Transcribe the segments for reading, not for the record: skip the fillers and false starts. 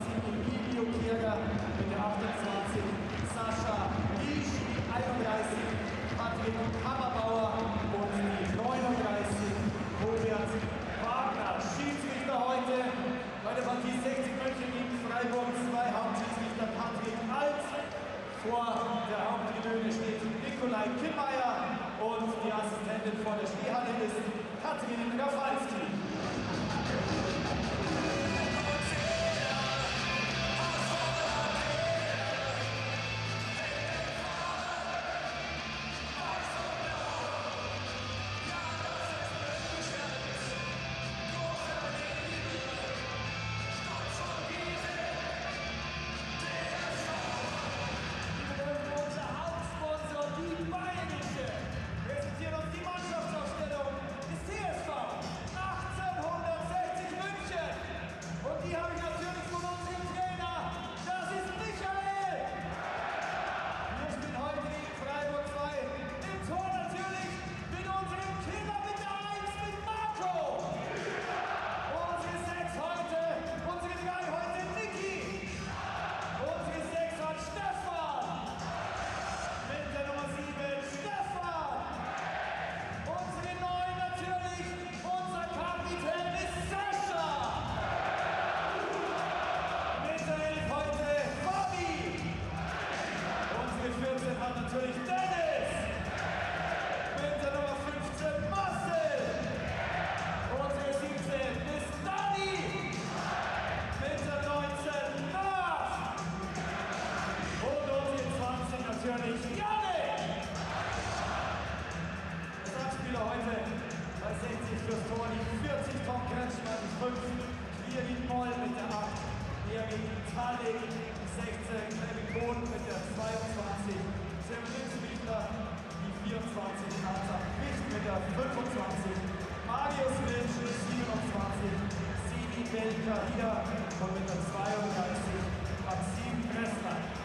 mit der 28, Sascha Liesch, 31, Patrick Hammerbauer und die 39, Robert Wagner. Schiedsrichter heute bei der Partie 60 München gegen Freiburg, 2 Hauptschiedsrichter Patrick Alt. Vor der Haupttribüne steht Nikolai Kimmeier und die Assistentin vor der Stehhalle ist Katrin Rafalski. Präsentiert uns die Mannschaftsausstellung des TSV 1860 München. Und die habe ich natürlich von unserem Trainer, das ist Michael. Wir spielen heute gegen Freiburg 2. Im Tor natürlich mit unserem Killer mit der 1, mit Marco. Unsere 6 heute, unsere 3 heute Niki. Unsere 6 hat Stefan. Mit der Nummer 7 Stefan. Unsere 9 natürlich, unser Kapitän ist Sascha. Mit der 11 heute Fabi. Unsere 14 hat natürlich Dennis. Mit der Nummer 15 Marcel. Unsere 17 ist Dani. Mit der 19 Lars. Und unsere 20 natürlich Janik. Startspieler heute bei 60 fürs Tor, die 40 Tom Kretschmann, die 5, Quirin Moll mit der 8, Erik Talik, die 16, Kevin Kohn mit der 22, Sam Linzwinkler, die 24, Nathan Wicht mit der 25, Marius Lynch, die 27, Sini Belkahia und mit der 32, Maxim Kressler.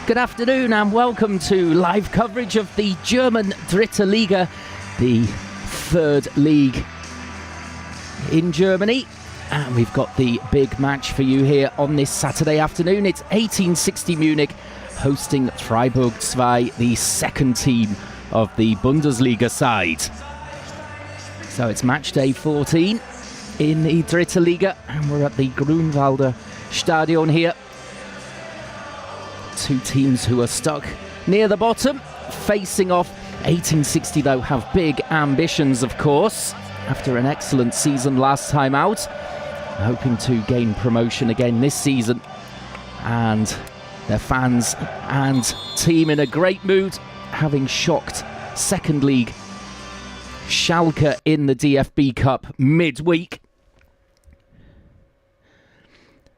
Good afternoon and welcome to live coverage of the German Dritte Liga, the third league in Germany. And we've got the big match for you here on this Saturday afternoon. It's 1860 Munich hosting Freiburg 2, the second team of the Bundesliga side. So it's match day 14 in the Dritte Liga and we're at the Grünwalder Stadion here. Two teams who are stuck near the bottom, facing off. 1860 though have big ambitions, of course, after an excellent season last time out, hoping to gain promotion again this season. And their fans and team in a great mood, having shocked second league Schalke in the DFB Cup midweek.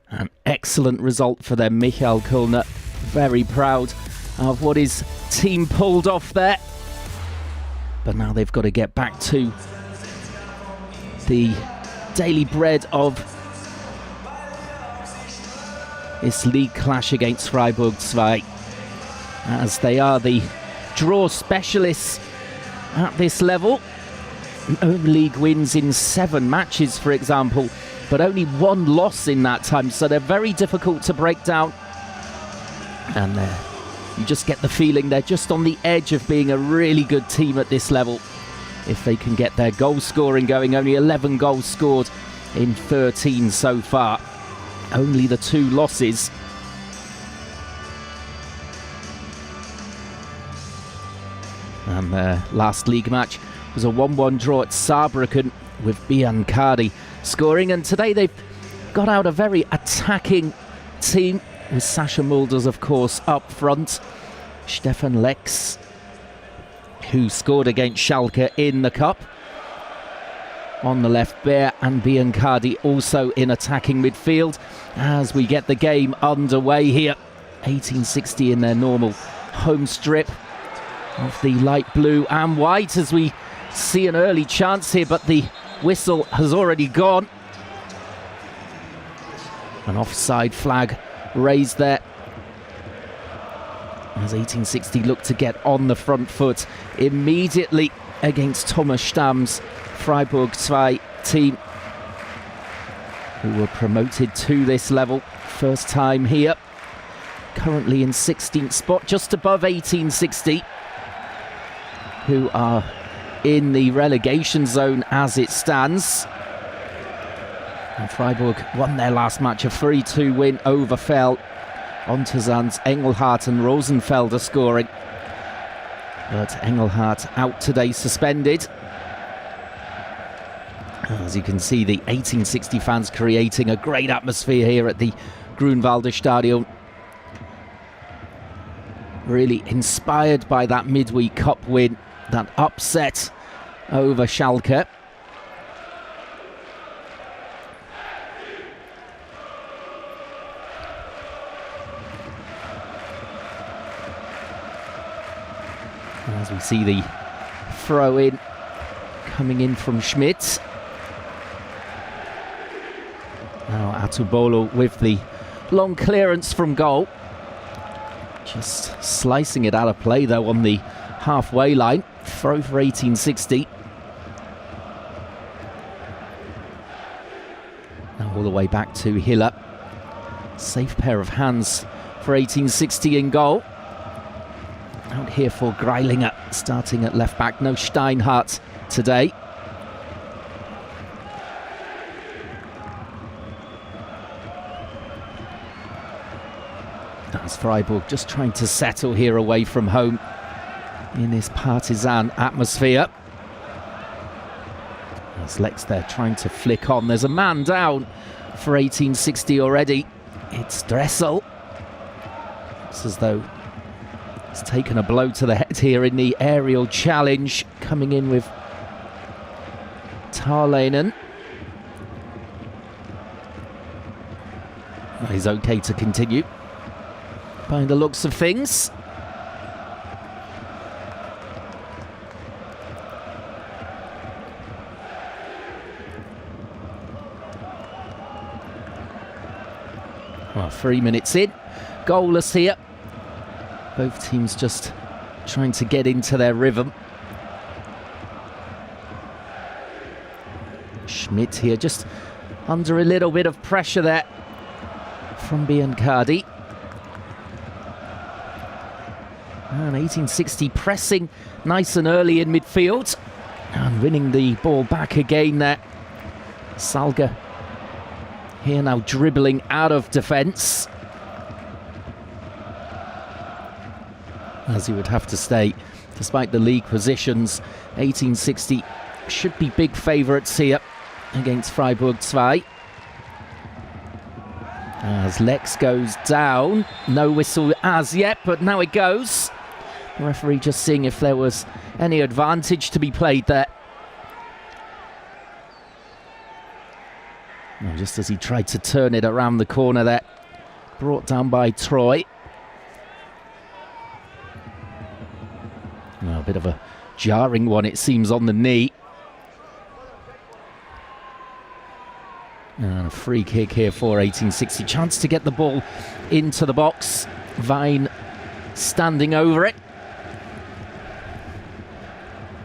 An excellent result for them. Michael Kölner very proud of what his team pulled off there. But now they've got to get back to the daily bread of this league clash against Freiburg 2, as they are the draw specialists at this level. No league wins in 7 matches, for example, but only 1 loss in that time, so they're very difficult to break down. And you just get the feeling they're just on the edge of being a really good team at this level. If they can get their goal scoring going, only 11 goals scored in 13 so far. Only the 2 losses. And their last league match was a 1-1 draw at Saarbrücken with Biancardi scoring. And today they've got out a very attacking team, with Sascha Mulders, of course, up front. Stefan Lex, who scored against Schalke in the Cup. On the left, Bear and Biancardi also in attacking midfield as we get the game underway here. 1860 in their normal home strip of the light blue and white, as we see an early chance here, but the whistle has already gone. An offside flag raised there as 1860 looked to get on the front foot immediately against Thomas Stamm's Freiburg 2 team, who were promoted to this level first time here, currently in 16th spot, just above 1860, who are in the relegation zone as it stands. And Freiburg won their last match, a 3-2 win over Fell. Ontezans, Engelhardt and Rosenfelder scoring. But Engelhardt out today, suspended. As you can see, the 1860 fans creating a great atmosphere here at the Grünwalder Stadion. Really inspired by that midweek cup win, that upset over Schalke. As we see the throw-in coming in from Schmidt. Now Atubolo with the long clearance from goal. Just slicing it out of play though on the halfway line. Throw for 1860. Now all the way back to Hiller. Safe pair of hands for 1860 in goal. Out here for Greilinger, starting at left back. No Steinhardt today. That's Freiburg just trying to settle here away from home in this partisan atmosphere. There's Lex there trying to flick on. There's a man down for 1860 already. It's Dressel. It's as though he's taken a blow to the head here in the aerial challenge, coming in with Tarlanen. Well, he's okay to continue by the looks of things. Well, 3 minutes in, goalless here Both teams just trying to get into their rhythm. Schmidt here just under a little bit of pressure there from Biancardi. And 1860 pressing nice and early in midfield and winning the ball back again there. Salga here now dribbling out of defence, as he would have to stay despite the league positions. 1860 should be big favourites here against Freiburg 2. As Lex goes down, no whistle as yet, but now it goes. The referee just seeing if there was any advantage to be played there. And just as he tried to turn it around the corner there, brought down by Troy. A bit of a jarring one, it seems, on the knee. And a free kick here for 1860. Chance to get the ball into the box. Vine standing over it.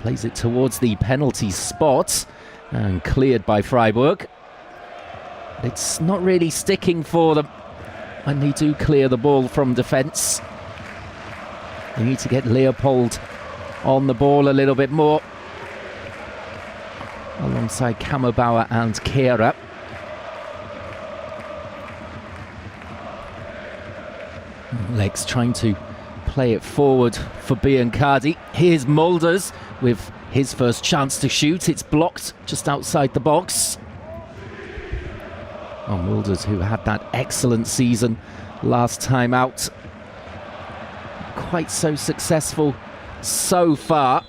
Plays it towards the penalty spot and cleared by Freiburg. It's not really sticking for them when they do clear the ball from defence. They need to get Leopold on the ball a little bit more, alongside Kammerbauer and Kehrer. Lex trying to play it forward for Biancardi. Here's Mulders with his first chance to shoot. It's blocked just outside the box. Oh, Mulders, who had that excellent season last time out. Quite so successful so far.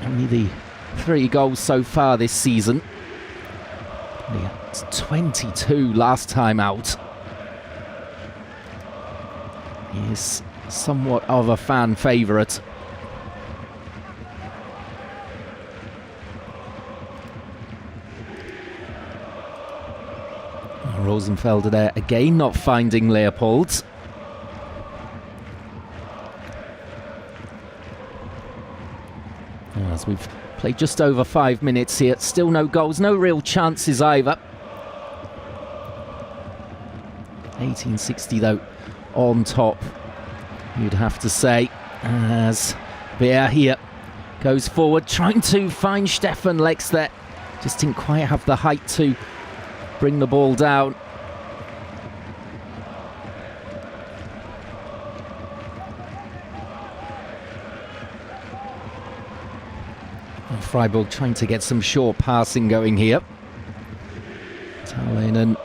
Only the 3 goals so far this season. It's 22 last time out. He is somewhat of a fan favourite. Rosenfelder there again, not finding Leopold. As we've played just over 5 minutes here, still no goals, no real chances either. 1860 though on top, you'd have to say, as Beer here goes forward, trying to find Stefan Lex there. Just didn't quite have the height to bring the ball down. And Freiburg trying to get some short passing going here. Tarleinen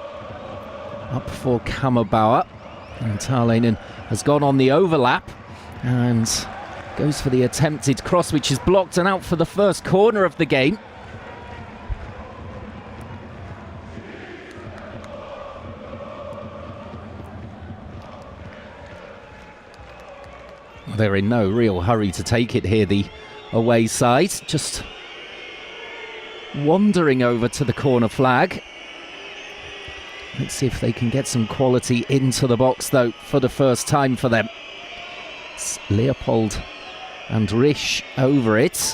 up for Kammerbauer. And Tarleinen has gone on the overlap and goes for the attempted cross, which is blocked and out for the first corner of the game. They're in no real hurry to take it here, the away side. Just wandering over to the corner flag. Let's see if they can get some quality into the box, though, for the first time for them. It's Leopold and Risch over it.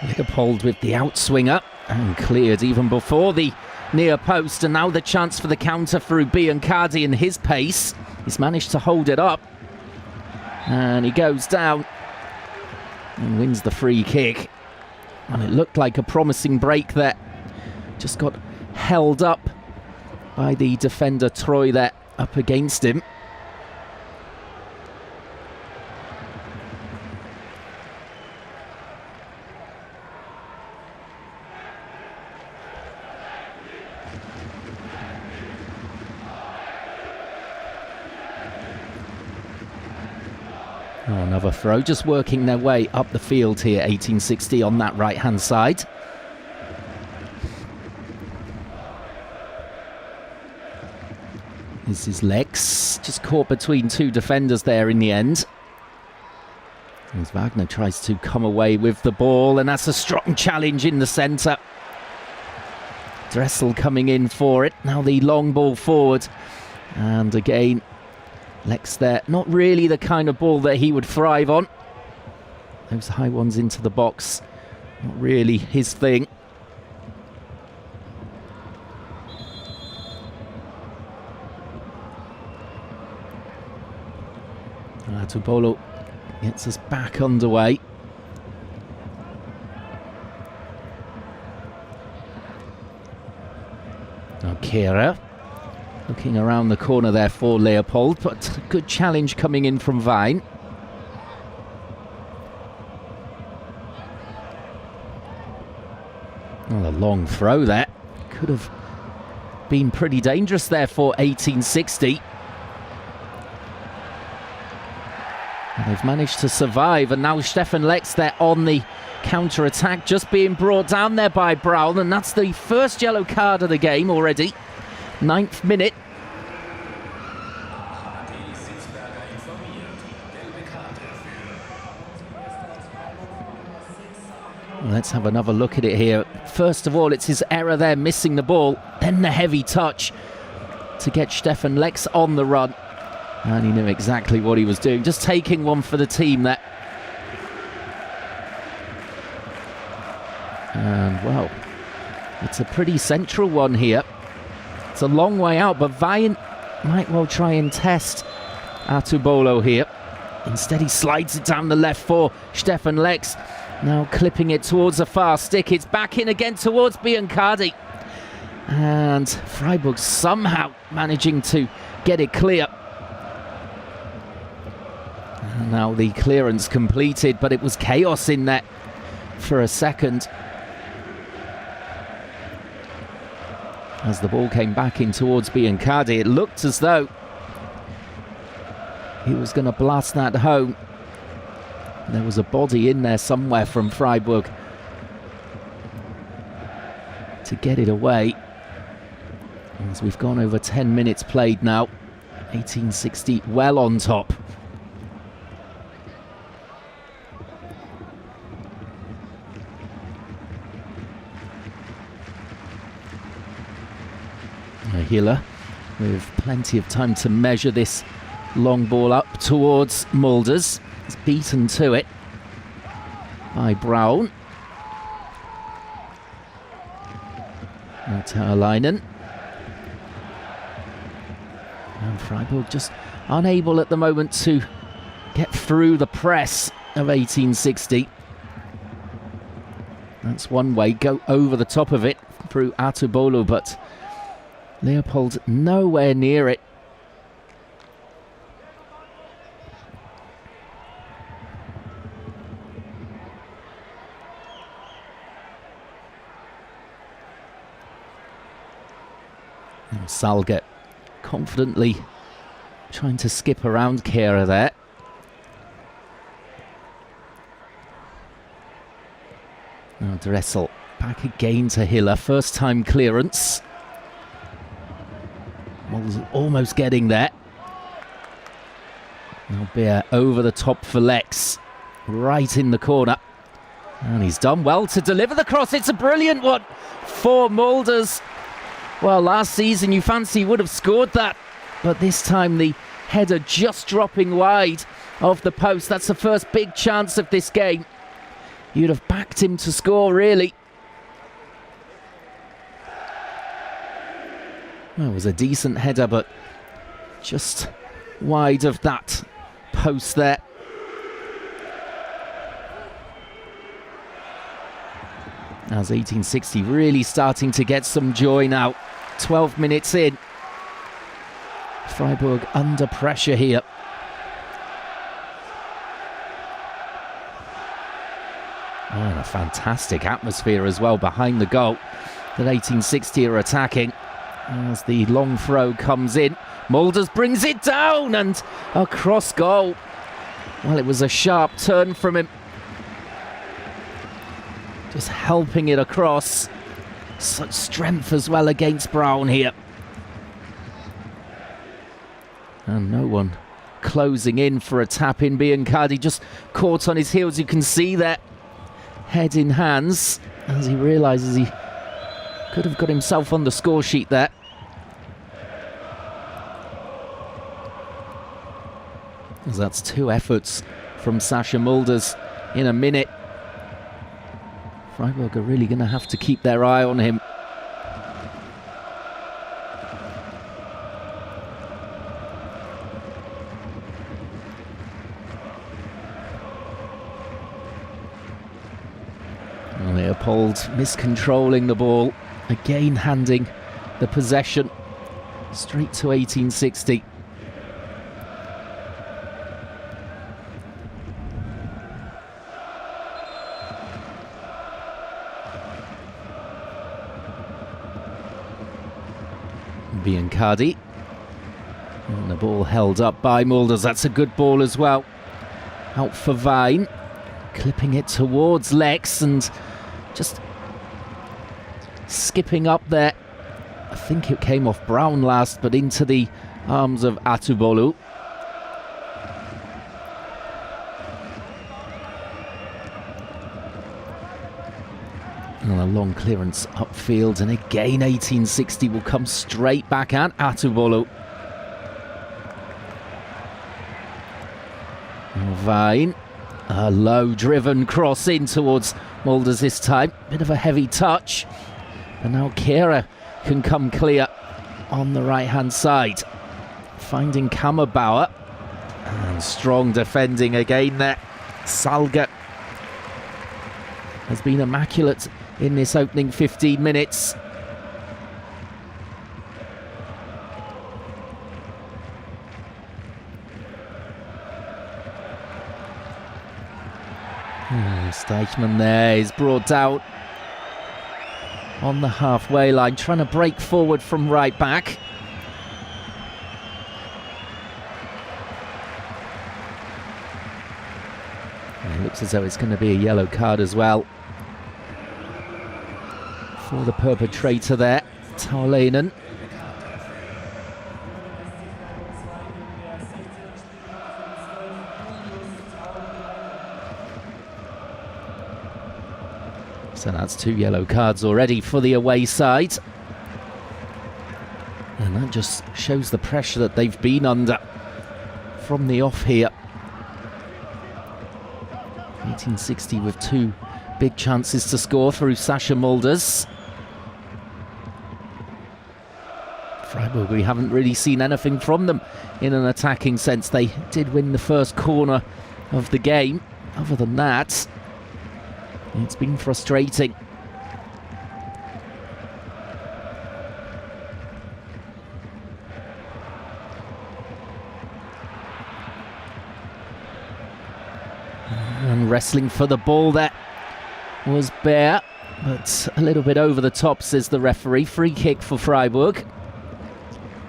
Leopold with the outswinger and cleared even before the near post, and now the chance for the counter through Biancardi and his pace. He's managed to hold it up and he goes down and wins the free kick. And it looked like a promising break there, just got held up by the defender Troy there up against him. Oh, another throw, just working their way up the field here, 1860 on that right-hand side. This is Lex, just caught between 2 defenders there in the end. As Wagner tries to come away with the ball, and that's a strong challenge in the centre. Dressel coming in for it. Now the long ball forward. And again, Lex there. Not really the kind of ball that he would thrive on. Those high ones into the box. Not really his thing. Tubolo gets us back underway. Kira looking around the corner there for Leopold, but a good challenge coming in from Vine. Well, a long throw there. Could have been pretty dangerous there for 1860. And they've managed to survive, and now Stefan Lex there on the counter-attack, just being brought down there by Brown, and that's the first yellow card of the game already. 9th minute. Let's have another look at it here. First of all, it's his error there, missing the ball, then the heavy touch to get Stefan Lex on the run. And he knew exactly what he was doing, just taking one for the team there. And, well, it's a pretty central one here. It's a long way out, but Vine might well try and test Atubolo here. Instead, he slides it down the left for Stefan Lex. Now clipping it towards the far stick. It's back in again towards Biancardi. And Freiburg somehow managing to get it clear. And now the clearance completed, but it was chaos in there for a second. As the ball came back in towards Biancardi, it looked as though he was going to blast that home. There was a body in there somewhere from Freiburg to get it away. As we've gone over 10 minutes played now, 1860 well on top. Hiller with plenty of time to measure this long ball up towards Mulders. He's beaten to it by Brown. Now Tauerleinen. And Freiburg just unable at the moment to get through the press of 1860. That's one way, go over the top of it through Atubolo, but Leopold nowhere near it. Salga confidently trying to skip around Kehrer there. Now Dressel back again to Hiller. First time clearance. Was almost getting there. Now Beer over the top for Lex. Right in the corner. And he's done well to deliver the cross. It's a brilliant one for Mulders. Well, last season you fancy he would have scored that, but this time the header just dropping wide of the post. That's the first big chance of this game. You'd have backed him to score, really. Well, it was a decent header, but just wide of that post there. As 1860 really starting to get some joy now. 12 minutes in. Freiburg under pressure here. Oh, and a fantastic atmosphere as well behind the goal that 1860 are attacking. As the long throw comes in, Mulders brings it down and a cross goal. Well, it was a sharp turn from him. Just helping it across. Such strength as well against Brown here. And no one closing in for a tap in. Biancardi just caught on his heels. You can see that head in hands as he realises he Could have got himself on the score sheet there. As that's 2 efforts from Sascha Mulders in a minute. Freiburg are really going to have to keep their eye on him. Leopold miscontrolling the ball, again handing the possession straight to 1860. Biancardi, and the ball held up by Mulders. That's a good ball as well. Out for Vine, clipping it towards Lex and just skipping up there. I think it came off Brown last, but into the arms of Atubolu. And a long clearance upfield, and again 1860 will come straight back at Atubolu. Vine, a low driven cross in towards Mulders this time. Bit of a heavy touch, and now Kehrer can come clear on the right hand side, finding Kammerbauer, and strong defending again there. Salga has been immaculate in this opening 15 minutes. Steichmann there is brought out on the halfway line, trying to break forward from right back. And it looks as though it's going to be a yellow card as well for the perpetrator there, Taulainen. So that's 2 yellow cards already for the away side. And that just shows the pressure that they've been under from the off here. 1860 with 2 big chances to score through Sascha Mulders. Freiburg, we haven't really seen anything from them in an attacking sense. They did win the first corner of the game. Other than that, it's been frustrating. And wrestling for the ball there was Bear, but a little bit over the top, says the referee. Free kick for Freiburg.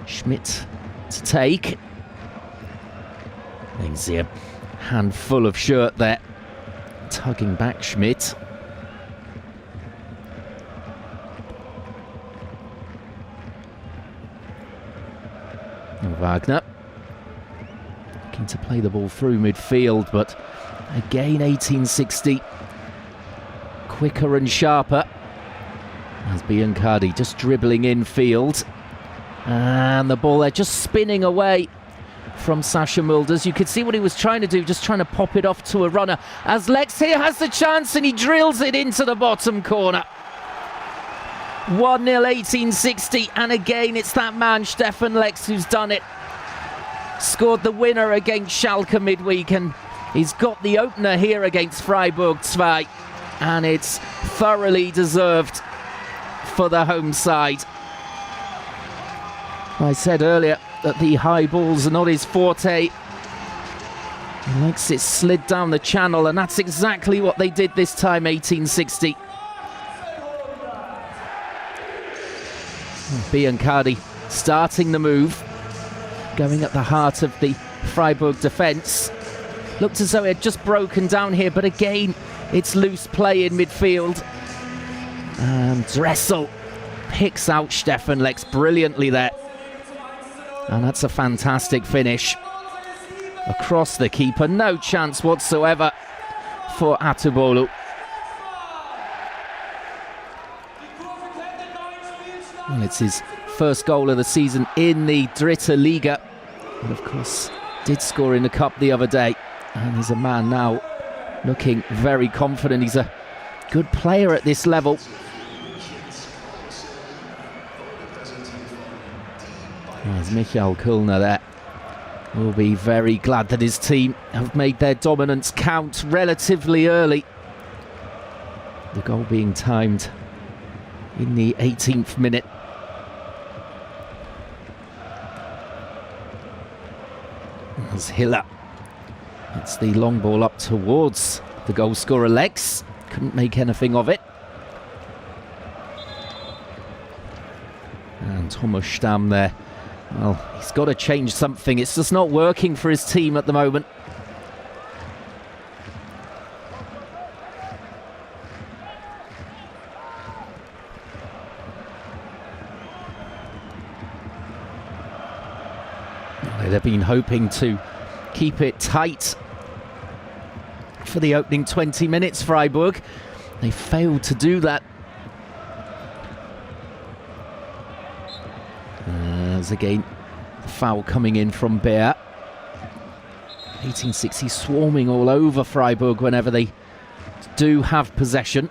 Schmidt to take. You can see a handful of shirt there, tugging back Schmidt. And Wagner looking to play the ball through midfield, but again 1860 quicker and sharper as Biancardi just dribbling infield, and the ball there just spinning away from Sascha Mulders. You could see what he was trying to do, just trying to pop it off to a runner, as Lex here has the chance and he drills it into the bottom corner. 1-0 1860, and again it's that man Stefan Lex who's done it. Scored the winner against Schalke midweek, and he's got the opener here against Freiburg 2, and it's thoroughly deserved for the home side. I said earlier that the high balls are not his forte. He likes it slid down the channel, and that's exactly what they did this time, 1860. Biancardi starting the move, going at the heart of the Freiburg defence. Looked as though it had just broken down here, but again, it's loose play in midfield. And Dressel picks out Stefan Lex brilliantly there. And that's a fantastic finish. Across the keeper, no chance whatsoever for Atubolu. Well, it's his first goal of the season in the Dritte Liga. And of course, did score in the cup the other day. And he's a man now looking very confident. He's a good player at this level. There's Michael Kulner there. Will be very glad that his team have made their dominance count relatively early. The goal being timed in the 18th minute. As Hiller hits the long ball up towards the goal scorer Lex. Couldn't make anything of it. And Thomas Stamm there. Well, he's got to change something. It's just not working for his team at the moment. They've been hoping to keep it tight for the opening 20 minutes, Freiburg. They failed to do that. As again, the foul coming in from Beer. 1860 swarming all over Freiburg whenever they do have possession.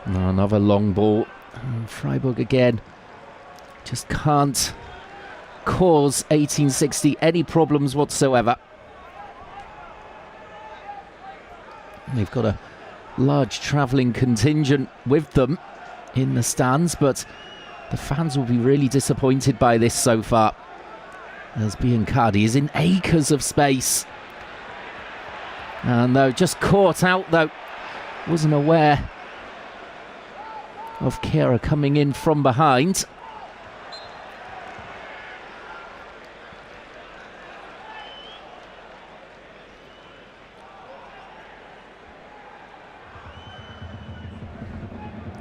Another long ball. And Freiburg again just can't cause 1860 any problems whatsoever. They've got a large travelling contingent with them in the stands, but the fans will be really disappointed by this so far, as Biancardi is in acres of space. And though just caught out though, wasn't aware of Kehrer coming in from behind.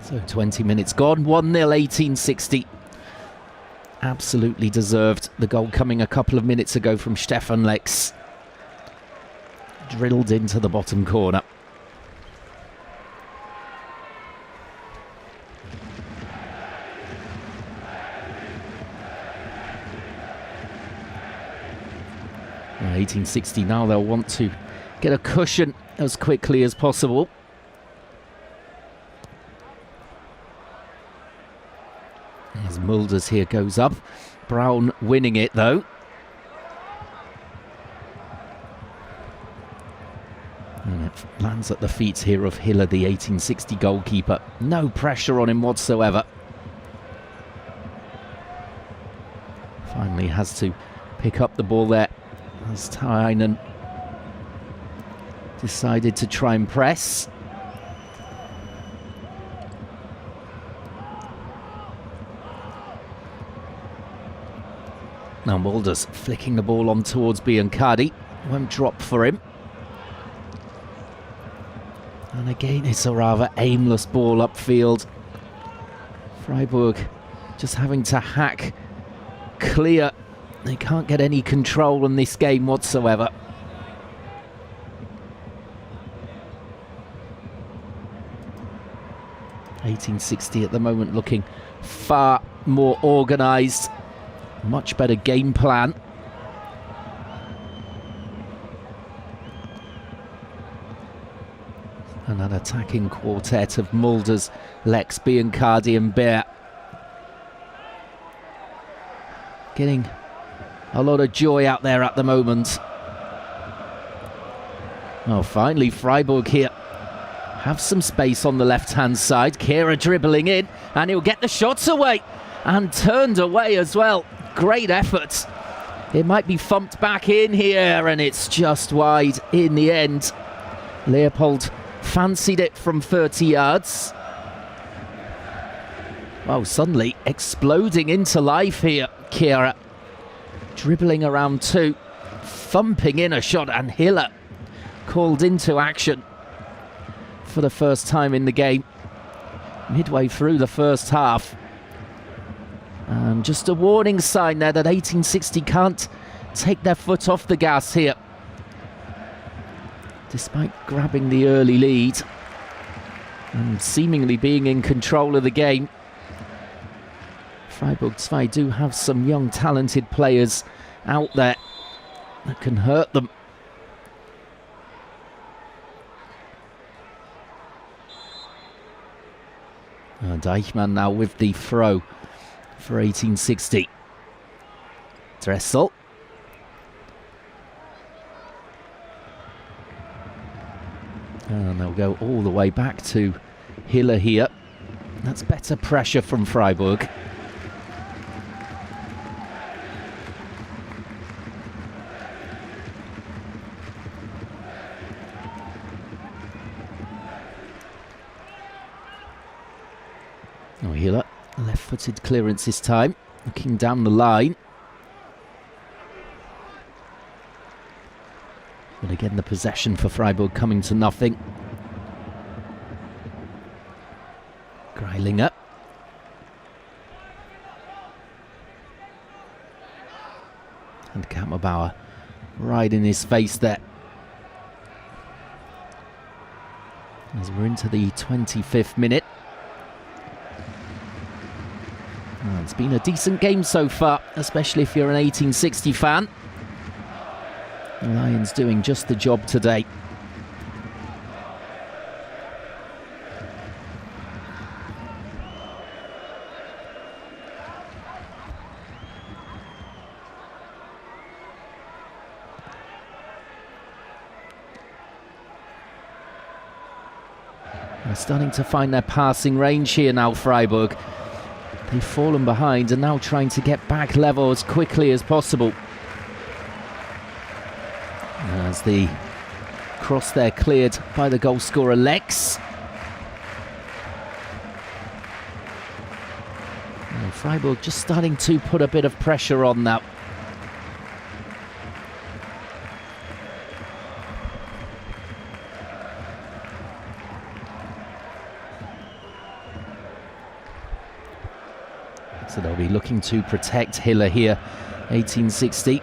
So 20 minutes gone, 1-0 1860. Absolutely deserved. The goal coming a couple of minutes ago from Stefan Lex. Drilled into the bottom corner. Well, 1860 now, they'll want to get a cushion as quickly as possible. As Mulders here goes up. Brown winning it though. And it lands at the feet here of Hiller, the 1860 goalkeeper. No pressure on him whatsoever. Finally has to pick up the ball there as Tainen decided to try and press. Now Mulders flicking the ball on towards Biancardi. Won't drop for him. And again, it's a rather aimless ball upfield. Freiburg just having to hack clear. They can't get any control in this game whatsoever. (1860) at the moment looking far more organised. Much better game plan. And an attacking quartet of Mulders, Lex, Biancardi and Beer. Getting a lot of joy out there at the moment. Oh, finally Freiburg here have some space on the left-hand side. Kehrer dribbling in, and he'll get the shots away. And turned away as well. Great effort. It might be thumped back in here, and it's just wide in the end. Leopold fancied it from 30 yards. Well, suddenly exploding into life here, Kehrer. Dribbling around two, thumping in a shot, and Hiller called into action for the first time in the game. Midway through the first half. And just a warning sign there that 1860 can't take their foot off the gas here, despite grabbing the early lead and seemingly being in control of the game. Freiburg 2 do have some young talented players out there that can hurt them. Deichmann now with the throw for 1860. Dressel. And they'll go all the way back to Hiller here. That's better pressure from Freiburg. Oh, Hiller, left-footed clearance this time, looking down the line. But again, the possession for Freiburg coming to nothing. Greilinger. And Kammerbauer right in his face there. As we're into the 25th minute. Well, it's been a decent game so far, especially if you're an 1860 fan. The Lions doing just the job today. They're starting to find their passing range here now, Freiburg. They've fallen behind and now trying to get back level as quickly as possible. As the cross there cleared by the goal scorer Lex. And Freiburg just starting to put a bit of pressure on now. So they'll be looking to protect Hiller here, 1860.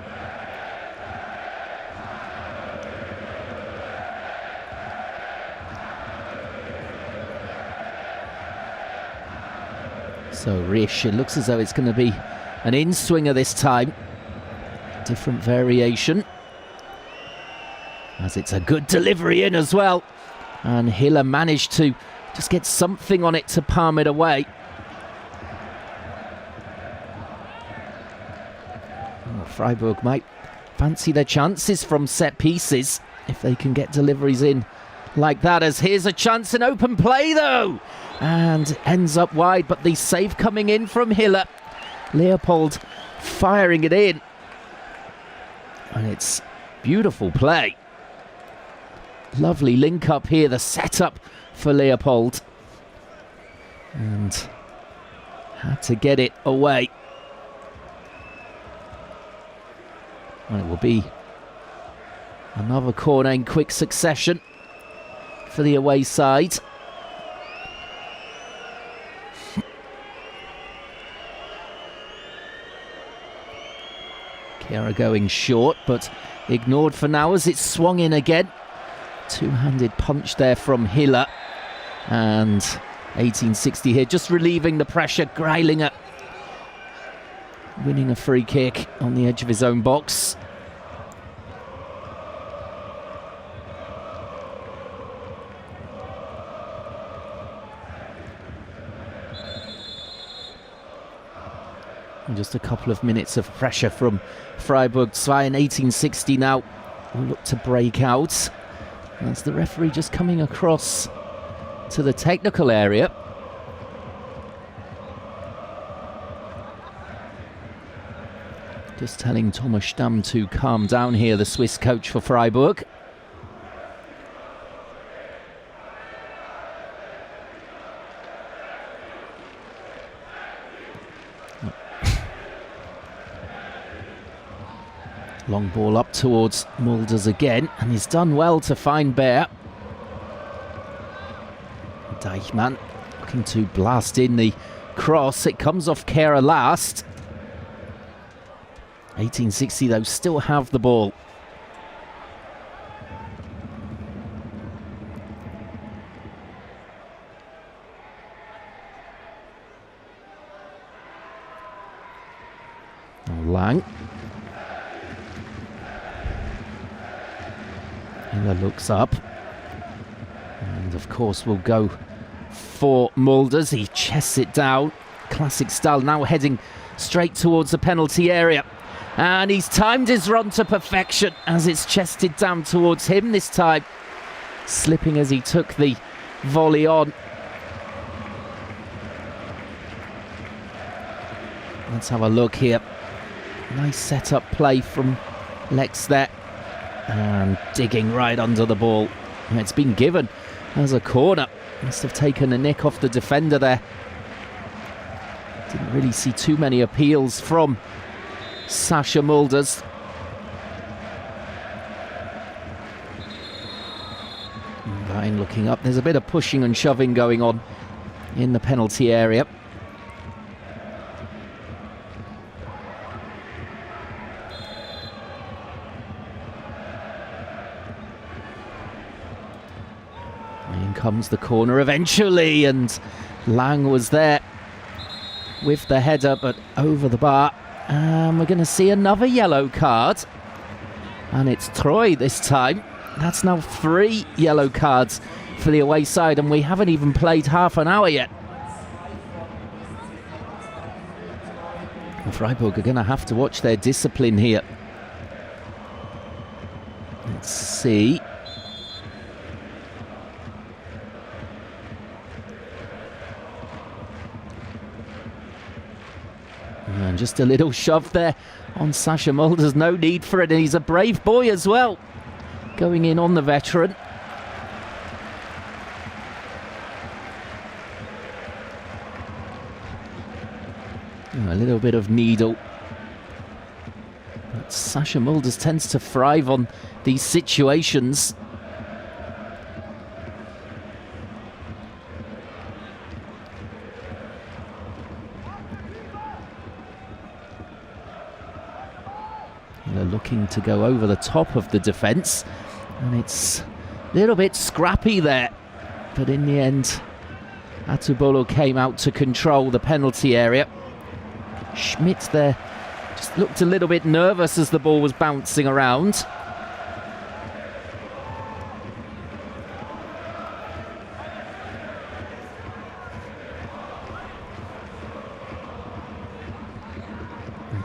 So Risch, it looks as though it's going to be an in-swinger this time. Different variation. As it's a good delivery in as well. And Hiller managed to just get something on it to palm it away. Oh, Freiburg might fancy their chances from set pieces if they can get deliveries in like that. As here's a chance in open play though. And ends up wide, but the save coming in from Hiller. Leopold firing it in. And it's beautiful play. Lovely link up here, the setup for Leopold. And had to get it away. And it will be another corner in quick succession for the away side. Kehrer going short, but ignored for now as it's swung in again. Two-handed punch there from Hiller. And 1860 here, just relieving the pressure. Greilinger winning a free kick on the edge of his own box. And just a couple of minutes of pressure from Freiburg 2 and 1860 now will look to break out. That's the referee just coming across to the technical area. Just telling Thomas Stamm to calm down here, the Swiss coach for Freiburg. Long ball up towards Mulders again, and he's done well to find Bear. Deichmann looking to blast in the cross. It comes off Kera last. 1860 though still have the ball. Lang. Miller looks up. And of course we'll go for Mulders. He chests it down. Classic style, now heading straight towards the penalty area. And he's timed his run to perfection as it's chested down towards him this time. Slipping as he took the volley on. Let's have a look here. Nice set-up play from Lex there. And digging right under the ball. And it's been given as a corner. Must have taken a nick off the defender there. Didn't really see too many appeals from Sasha Mulders. Ryan looking up. There's a bit of pushing and shoving going on in the penalty area. In comes the corner eventually, and Lang was there with the header, but over the bar. And we're going to see another yellow card. And it's Troy this time. That's now 3 yellow cards for the away side, and we haven't even played half an hour yet. And Freiburg are going to have to watch their discipline here. Let's see. And just a little shove there on Sasha Mulders. No need for it, and he's a brave boy as well. Going in on the veteran. A little bit of needle. But Sasha Mulders tends to thrive on these situations. They're looking to go over the top of the defence, and it's a little bit scrappy there, but in the end Atubolo came out to control the penalty area. Schmidt there just looked a little bit nervous as the ball was bouncing around.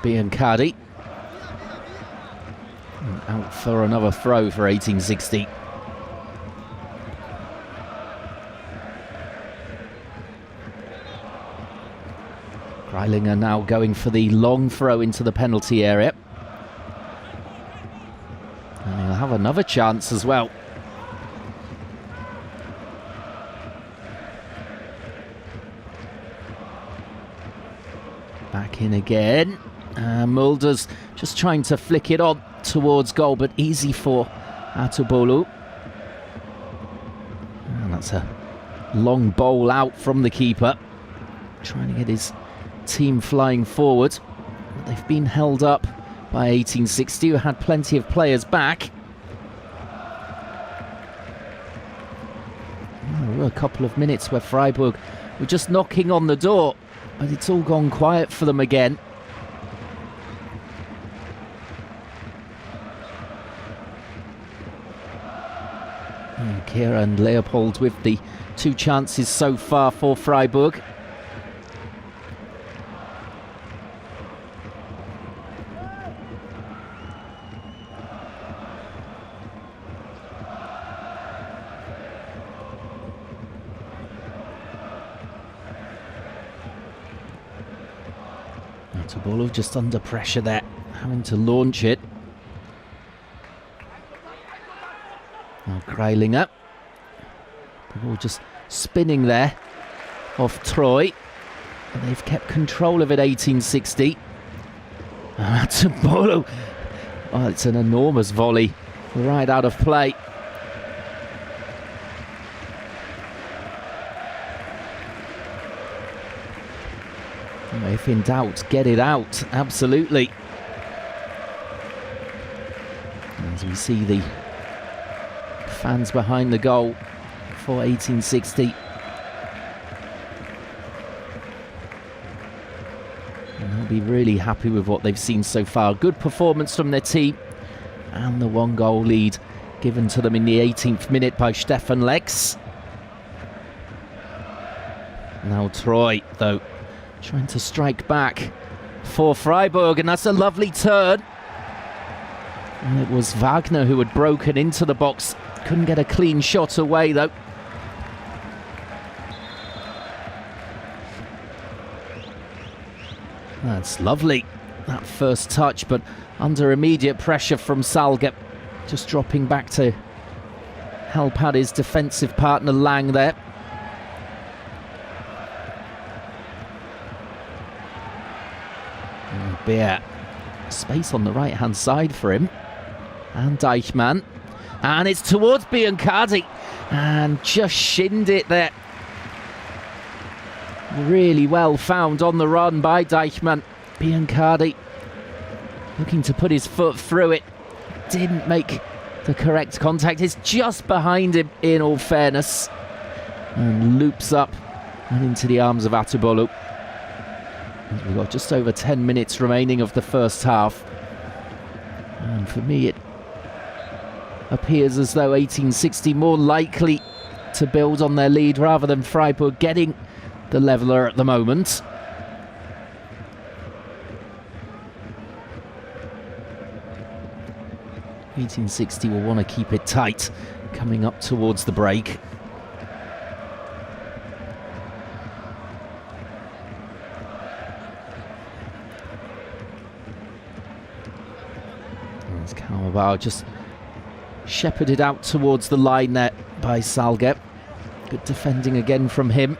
Biancardi out for another throw for 1860. Greilinger now going for the long throw into the penalty area. And he'll have another chance as well. Back in again. Mulders just trying to flick it on towards goal, but easy for Atubolu. And that's a long bowl out from the keeper. Trying to get his team flying forward. But they've been held up by 1860, who had plenty of players back. There were a couple of minutes where Freiburg were just knocking on the door, but it's all gone quiet for them again. Kira and Leopold with the 2 chances so far for Freiburg. Atubolo just under pressure there, having to launch it. Now Greilinger. The ball just spinning there off Troy. And they've kept control of it, 1860. Atubolo. Oh, it's an enormous volley right out of play. If in doubt, get it out. Absolutely. As we see the fans behind the goal for 1860. And they'll be really happy with what they've seen so far. Good performance from their team. And the 1-goal lead given to them in the 18th minute by Stefan Lex. Now Troy, though, trying to strike back for Freiburg, and that's a lovely turn. And it was Wagner who had broken into the box. Couldn't get a clean shot away, though. That's lovely, that first touch, but under immediate pressure from Salge. Just dropping back to help out his defensive partner Lang there. And Beer, space on the right-hand side for him. And Deichmann. And it's towards Biancardi. And just shinned it there. Really well found on the run by Deichmann. Biancardi looking to put his foot through it. Didn't make the correct contact. It's just behind him, in all fairness. And loops up and into the arms of Atubolu. We've got just over 10 minutes remaining of the first half. And for me, it appears as though 1860 more likely to build on their lead rather than Freiburg getting the leveller at the moment. (1860) will want to keep it tight coming up towards the break. As Kawabao just shepherded out towards the line there by Salge. Good defending again from him.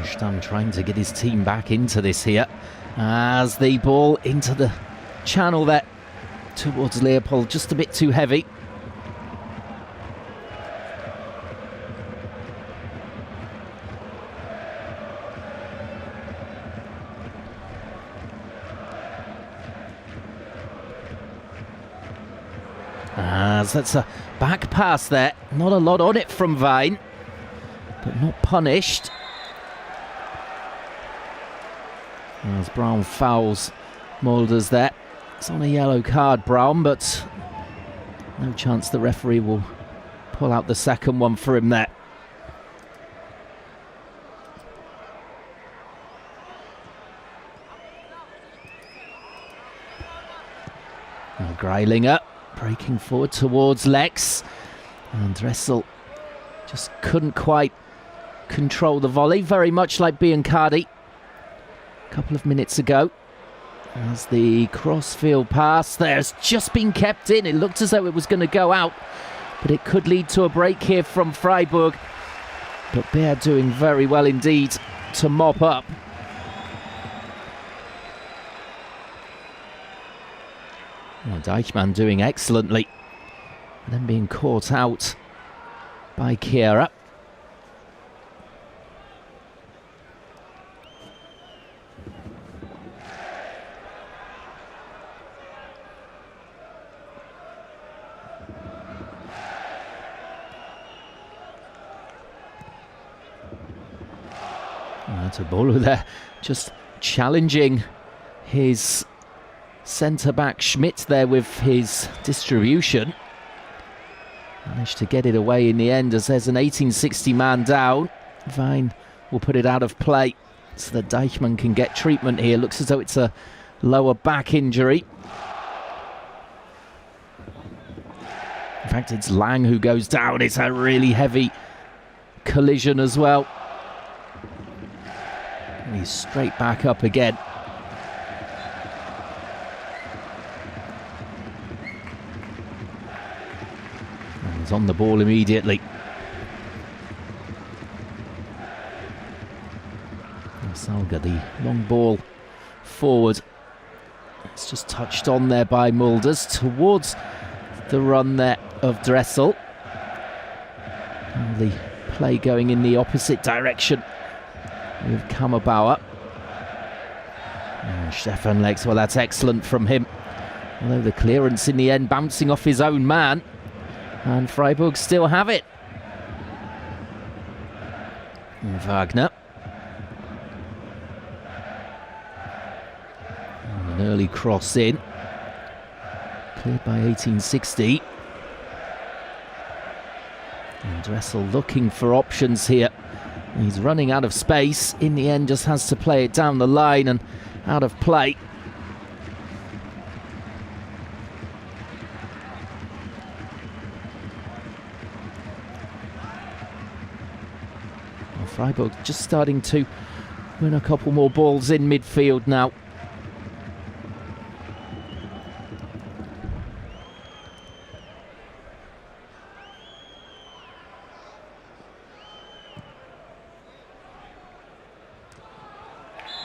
Stamm trying to get his team back into this here as the ball into the channel there towards Leopold, just a bit too heavy. As that's a back pass there, not a lot on it from Vine, but not punished. As Brown fouls Mulders there. It's on a yellow card, Brown, but no chance the referee will pull out the second one for him there. Now Greilinger breaking forward towards Lex. And Dressel just couldn't quite control the volley, very much like Biancardi a couple of minutes ago. As the crossfield pass there's just been kept in. It looked as though it was going to go out, but it could lead to a break here from Freiburg. But Beer doing very well indeed to mop up. Well, Deichmann doing excellently. And then being caught out by Chiara. Atubolu there just challenging his centre-back Schmidt there with his distribution. Managed to get it away in the end as there's an 1860 man down. Vine will put it out of play so that Deichmann can get treatment here. Looks as though it's a lower back injury. In fact, it's Lang who goes down. It's a really heavy collision as well. And he's straight back up again. And he's on the ball immediately. Salga, the long ball forward. It's just touched on there by Mulders towards the run there of Dressel. And the play going in the opposite direction with Kammerbauer. And Stefan Lex, well, that's excellent from him. Although the clearance in the end bouncing off his own man. And Freiburg still have it. And Wagner. And an early cross in. Cleared by 1860. And Dressel looking for options here. He's running out of space. In the end, just has to play it down the line and out of play. Well, Freiburg just starting to win a couple more balls in midfield now.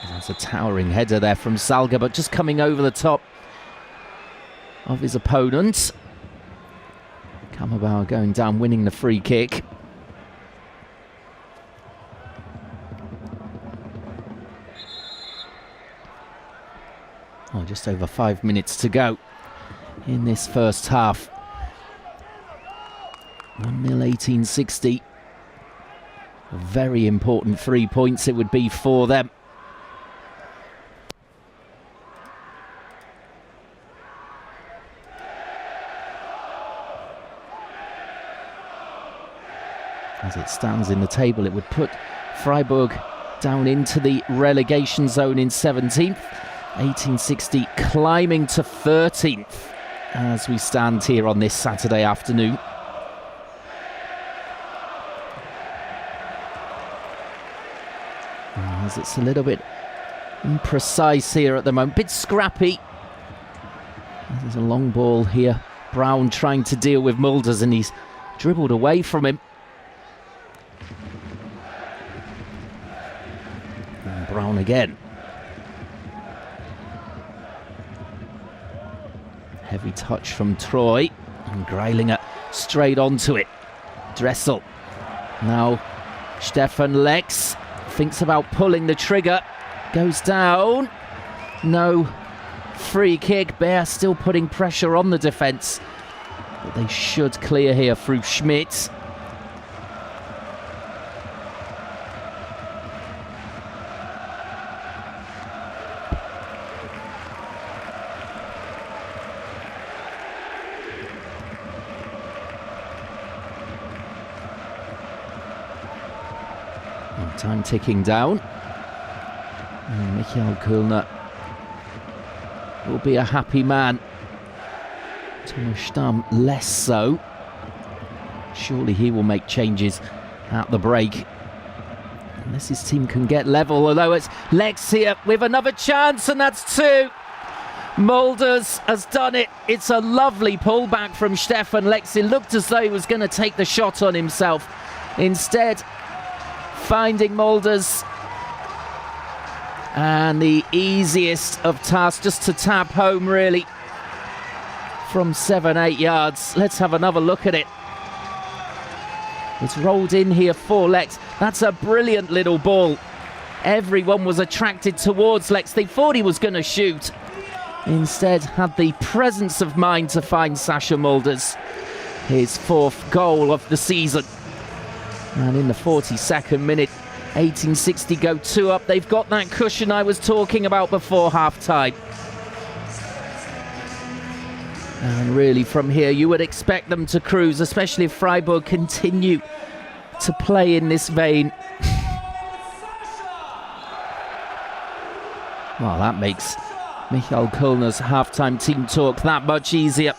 That's a towering header there from Salga, but just coming over the top of his opponent. Kammerbauer going down, winning the free kick. Oh, just over 5 minutes to go in this first half. 1-0 1860. A very important 3 points it would be for them. As it stands in the table, it would put Freiburg down into the relegation zone in 17th. 1860 climbing to 13th as we stand here on this Saturday afternoon. As it's a little bit imprecise here at the moment, bit scrappy. There's a long ball here. Brown trying to deal with Mulders and he's dribbled away from him. And Brown again. Heavy touch from Troy, and Greilinger straight onto it. Dressel. Now Stefan Lex thinks about pulling the trigger. Goes down. No free kick. Bear still putting pressure on the defence. But they should clear here through Schmidt. Time ticking down. And Michael Kölner will be a happy man. Thomas Stamm less so. Surely he will make changes at the break. Unless his team can get level, although it's Lex here with another chance, and that's two. Mulders has done it. It's a lovely pullback from Stefan Lex. It looked as though he was going to take the shot on himself. Instead, finding Mulders, and the easiest of tasks just to tap home really from 7-8 yards. Let's have another look at it. It's rolled in here for Lex. That's a brilliant little ball. Everyone was attracted towards Lex. They thought he was going to shoot. Instead had the presence of mind to find Sascha Mulders, his fourth goal of the season. And in the 42nd minute, 1860 go 2 up. They've got that cushion I was talking about before half-time. And really from here, you would expect them to cruise, especially if Freiburg continue to play in this vein. Well, that makes Michael Kölner's half-time team talk that much easier.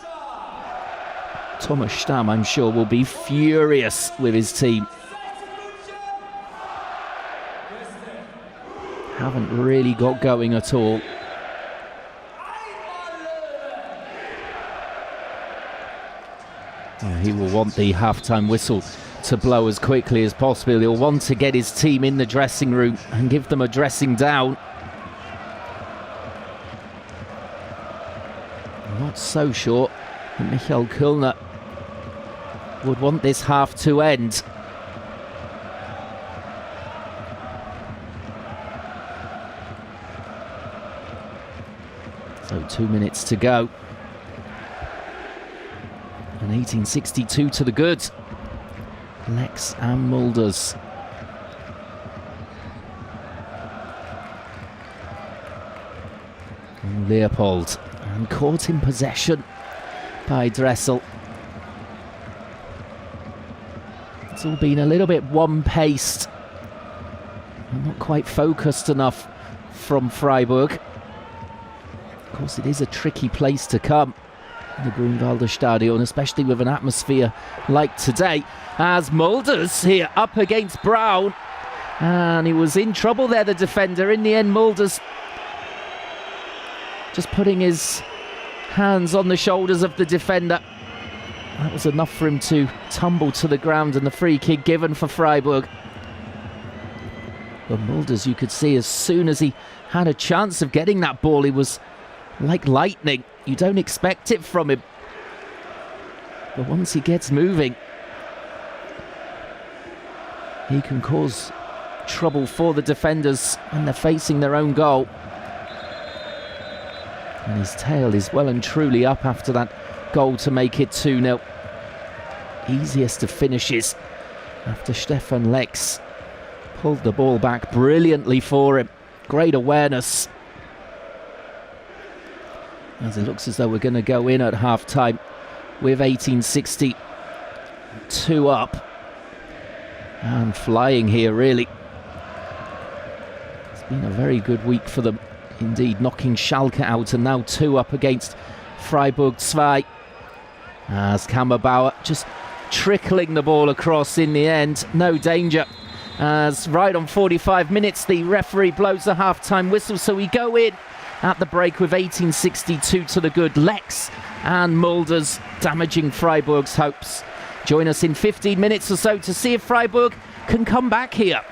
Thomas Stamm, I'm sure, will be furious with his team. Haven't really got going at all. He will want the half-time whistle to blow as quickly as possible. He'll want to get his team in the dressing room and give them a dressing down. not so short that Michael Kulner would want this half to end. So 2 minutes to go. And 1862 to the good. Lex and Mulders. And Leopold. And caught in possession by Dressel. It's all been a little bit one-paced. And not quite focused enough from Freiburg. Of course, it is a tricky place to come, the Grünwalder Stadion, especially with an atmosphere like today. As Mulders here up against Brown, and he was in trouble there, the defender. In the end, Mulders just putting his hands on the shoulders of the defender. That was enough for him to tumble to the ground, and the free kick given for Freiburg. But Mulders, you could see as soon as he had a chance of getting that ball, he was like lightning. You don't expect it from him. But once he gets moving, he can cause trouble for the defenders when they're facing their own goal. And his tail is well and truly up after that goal to make it 2-0. Easiest of finishes after Stefan Lex pulled the ball back brilliantly for him. Great awareness. As it looks as though we're going to go in at half-time with 1862 up. And flying here, really. It's been a very good week for them, indeed, knocking Schalke out, and now 2 up against Freiburg 2. As Kammerbauer just trickling the ball across in the end. No danger. As right on 45 minutes, the referee blows the half-time whistle, so we go in at the break with 1862 to the good. Lex and Mulders damaging Freiburg's hopes. Join us in 15 minutes or so to see if Freiburg can come back here.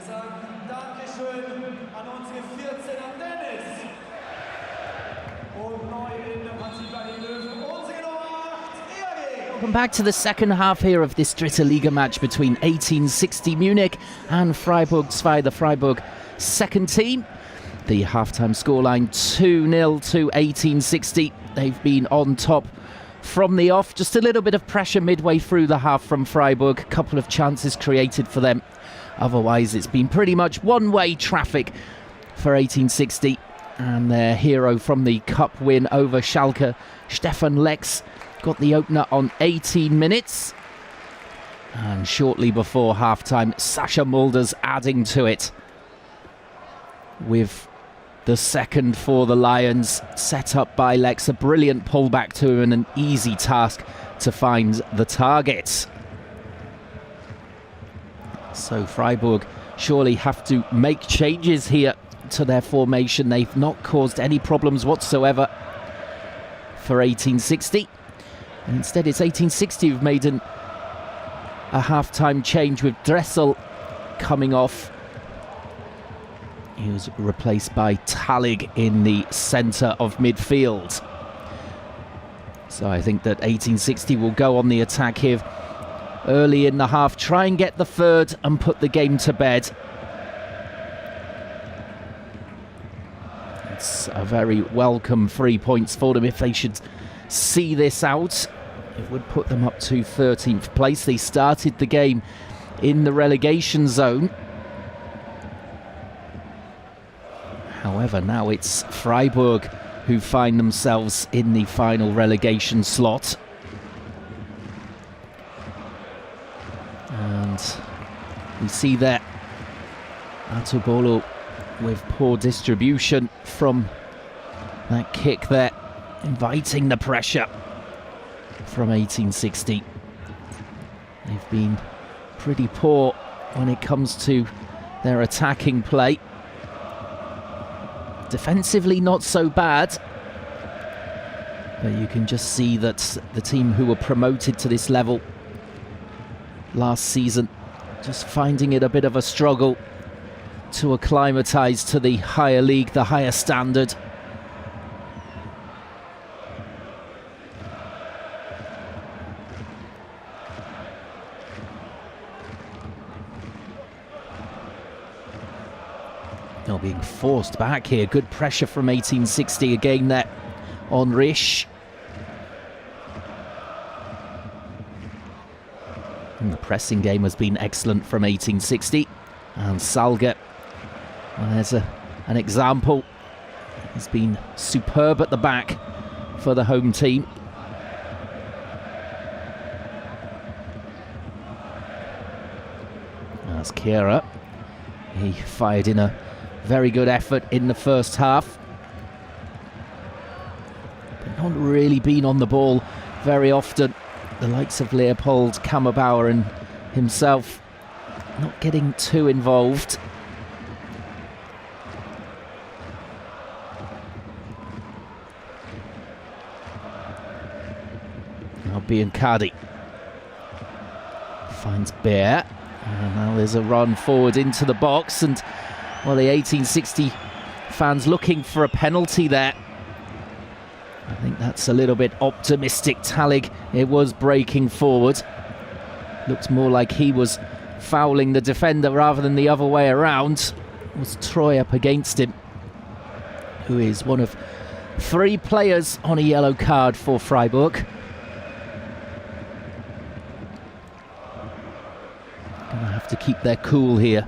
Wir sagen Dankeschön an unsere 14er Dennis. Und neu in der Partie bei den Löwen, unsere Nummer 8, Erik. Welcome back to the second half here of this Dritte Liga match between 1860 Munich and Freiburg 2, the Freiburg second team. The halftime scoreline 2-0 to 1860. They've been on top from the off. Just a little bit of pressure midway through the half from Freiburg. A couple of chances created for them. Otherwise, it's been pretty much one-way traffic for 1860. And their hero from the cup win over Schalke, Stefan Lex, got the opener on 18 minutes. And shortly before halftime, Sascha Mulder's adding to it with the second for the Lions, set up by Lex. A brilliant pullback to him and an easy task to find the target. So Freiburg surely have to make changes here to their formation. They've not caused any problems whatsoever for 1860. And instead it's 1860 who've made a half-time change with Dressel coming off. He was replaced by Talig in the centre of midfield. So I think that 1860 will go on the attack here early in the half, try and get the third and put the game to bed. It's a very welcome 3 points for them if they should see this out. It would put them up to 13th place. They started the game in the relegation zone. However, now it's Freiburg who find themselves in the final relegation slot. And we see there Atubolo with poor distribution from that kick there, inviting the pressure from 1860. They've been pretty poor when it comes to their attacking play. Defensively, not so bad. But you can just see that the team who were promoted to this level last season just finding it a bit of a struggle to acclimatise to the higher league, the higher standard. Now being forced back here. Good pressure from 1860 again there on Risch. And the pressing game has been excellent from 1860. And Salga, well, there's an example. He's been superb at the back for the home team. That's Kira. He fired in a very good effort in the first half. But not really been on the ball very often. The likes of Leopold, Kammerbauer and himself not getting too involved. Now Biancardi finds Bear. And now there's a run forward into the box, and well, the 1860 fans looking for a penalty there. I think that's a little bit optimistic. Talig, it was breaking forward. Looks more like he was fouling the defender rather than the other way around. It was Troy up against him, who is one of 3 players on a yellow card for Freiburg. Gonna have to keep their cool here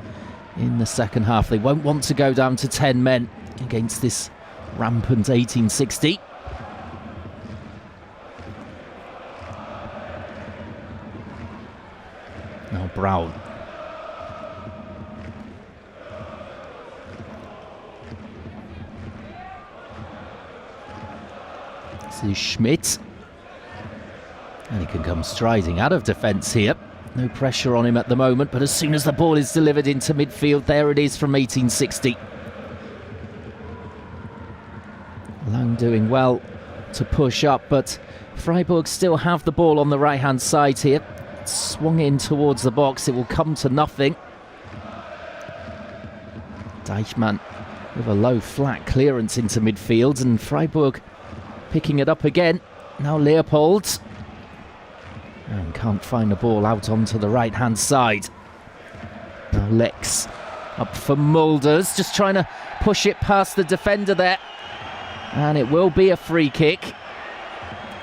in the second half. They won't want to go down to 10 men against this rampant 1860. Now Brown. This is Schmidt. And he can come striding out of defence here. No pressure on him at the moment, but as soon as the ball is delivered into midfield, there it is from 1860. Lang doing well to push up, but Freiburg still have the ball on the right-hand side here. Swung in towards the box, it will come to nothing. Deichmann with a low flat clearance into midfield, and Freiburg picking it up again. Now Leopold. And can't find the ball out onto the right hand side. Now Lex up for Mulders, just trying to push it past the defender there. And it will be a free kick.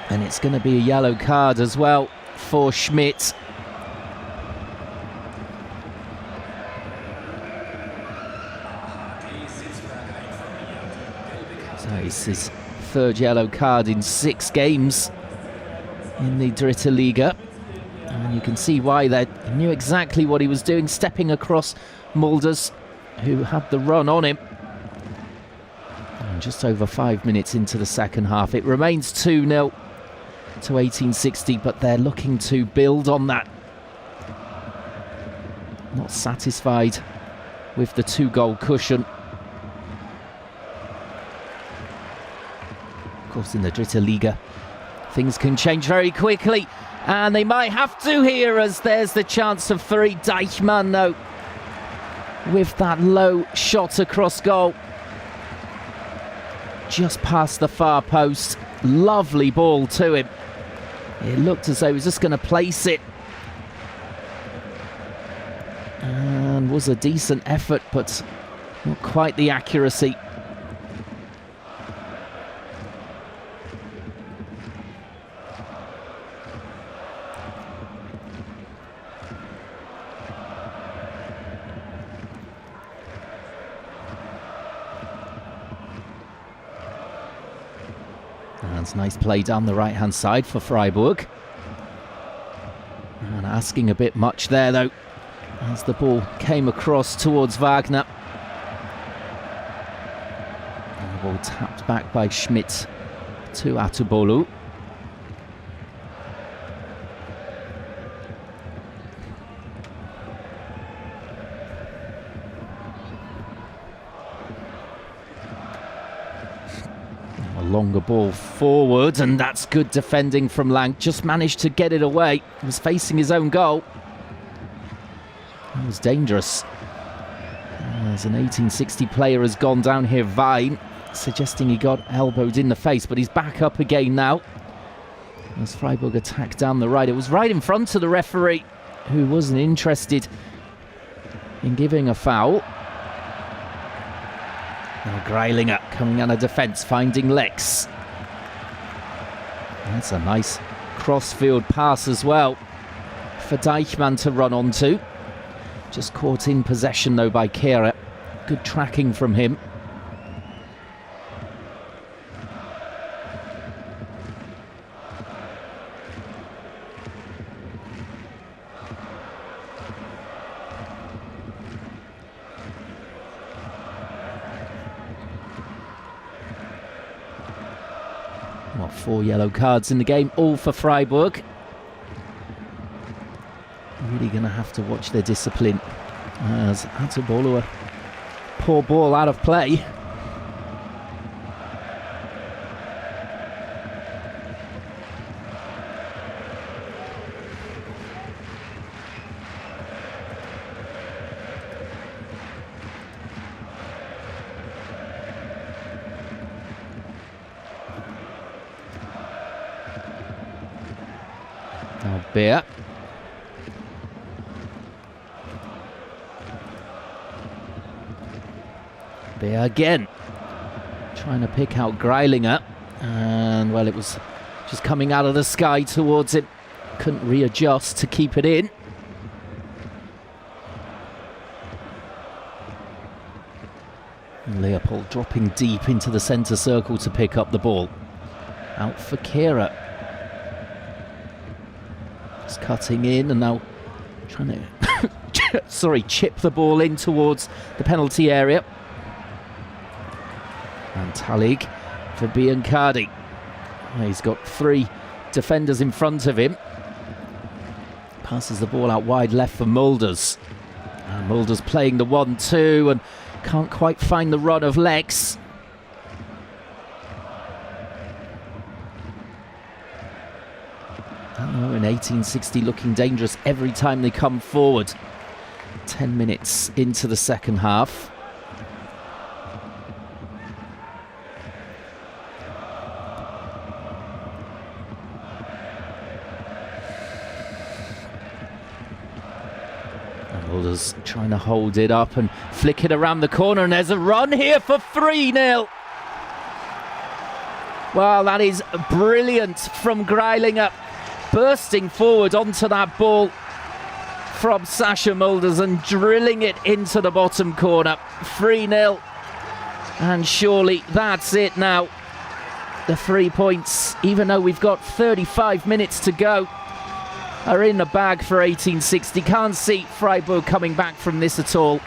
And it's going to be a yellow card as well for Schmidt. So it's his third yellow card in 6 games in the Dritte Liga. And you can see why there. He knew exactly what he was doing, stepping across Mulders, who had the run on him. And just over 5 minutes into the second half. It remains 2-0 to 1860, but they're looking to build on that. Not satisfied with the 2-goal cushion. Of course, in the Dritte Liga, things can change very quickly, and they might have to here, as there's the chance of 3. Deichmann, though, with that low shot across goal. Just past the far post. Lovely ball to him. It looked as though he was just going to place it. And was a decent effort, but not quite the accuracy. That's nice play down the right-hand side for Freiburg. And asking a bit much there, though, as the ball came across towards Wagner. And the ball tapped back by Schmidt to Atubolu. Longer ball forward, and that's good defending from Lang. Just managed to get it away. He was facing his own goal. That was dangerous. As an 1860 player has gone down here, Vine, suggesting he got elbowed in the face, but he's back up again now. As Freiburg attack down the right. It was right in front of the referee, who wasn't interested in giving a foul. Now Greilinger coming out of defence, finding Lex. That's a nice cross-field pass as well for Deichmann to run onto. Just caught in possession though by Kehrer. Good tracking from him. What, 4 yellow cards in the game, all for Freiburg. Really going to have to watch their discipline, as Atubolu, a poor ball out of play. Now Beer. Beer again. Trying to pick out Greilinger. And, well, it was just coming out of the sky towards him. Couldn't readjust to keep it in. And Leopold dropping deep into the centre circle to pick up the ball. Out for Kehrer. Just cutting in and now trying to chip the ball in towards the penalty area. And Talig for Biancardi. He's got 3 defenders in front of him. Passes the ball out wide left for Mulders. And Mulders playing the 1-2 and can't quite find the run of Lex. In 1860 looking dangerous every time they come forward. 10 minutes into the second half. Mulder's trying to hold it up and flick it around the corner, and there's a run here for 3-0. Well, that is brilliant from Greilinger, bursting forward onto that ball from Sascha Mulders and drilling it into the bottom corner. 3-0, and surely that's it now. The 3 points, even though we've got 35 minutes to go, are in the bag for 1860. Can't see Freiburg coming back from this at all.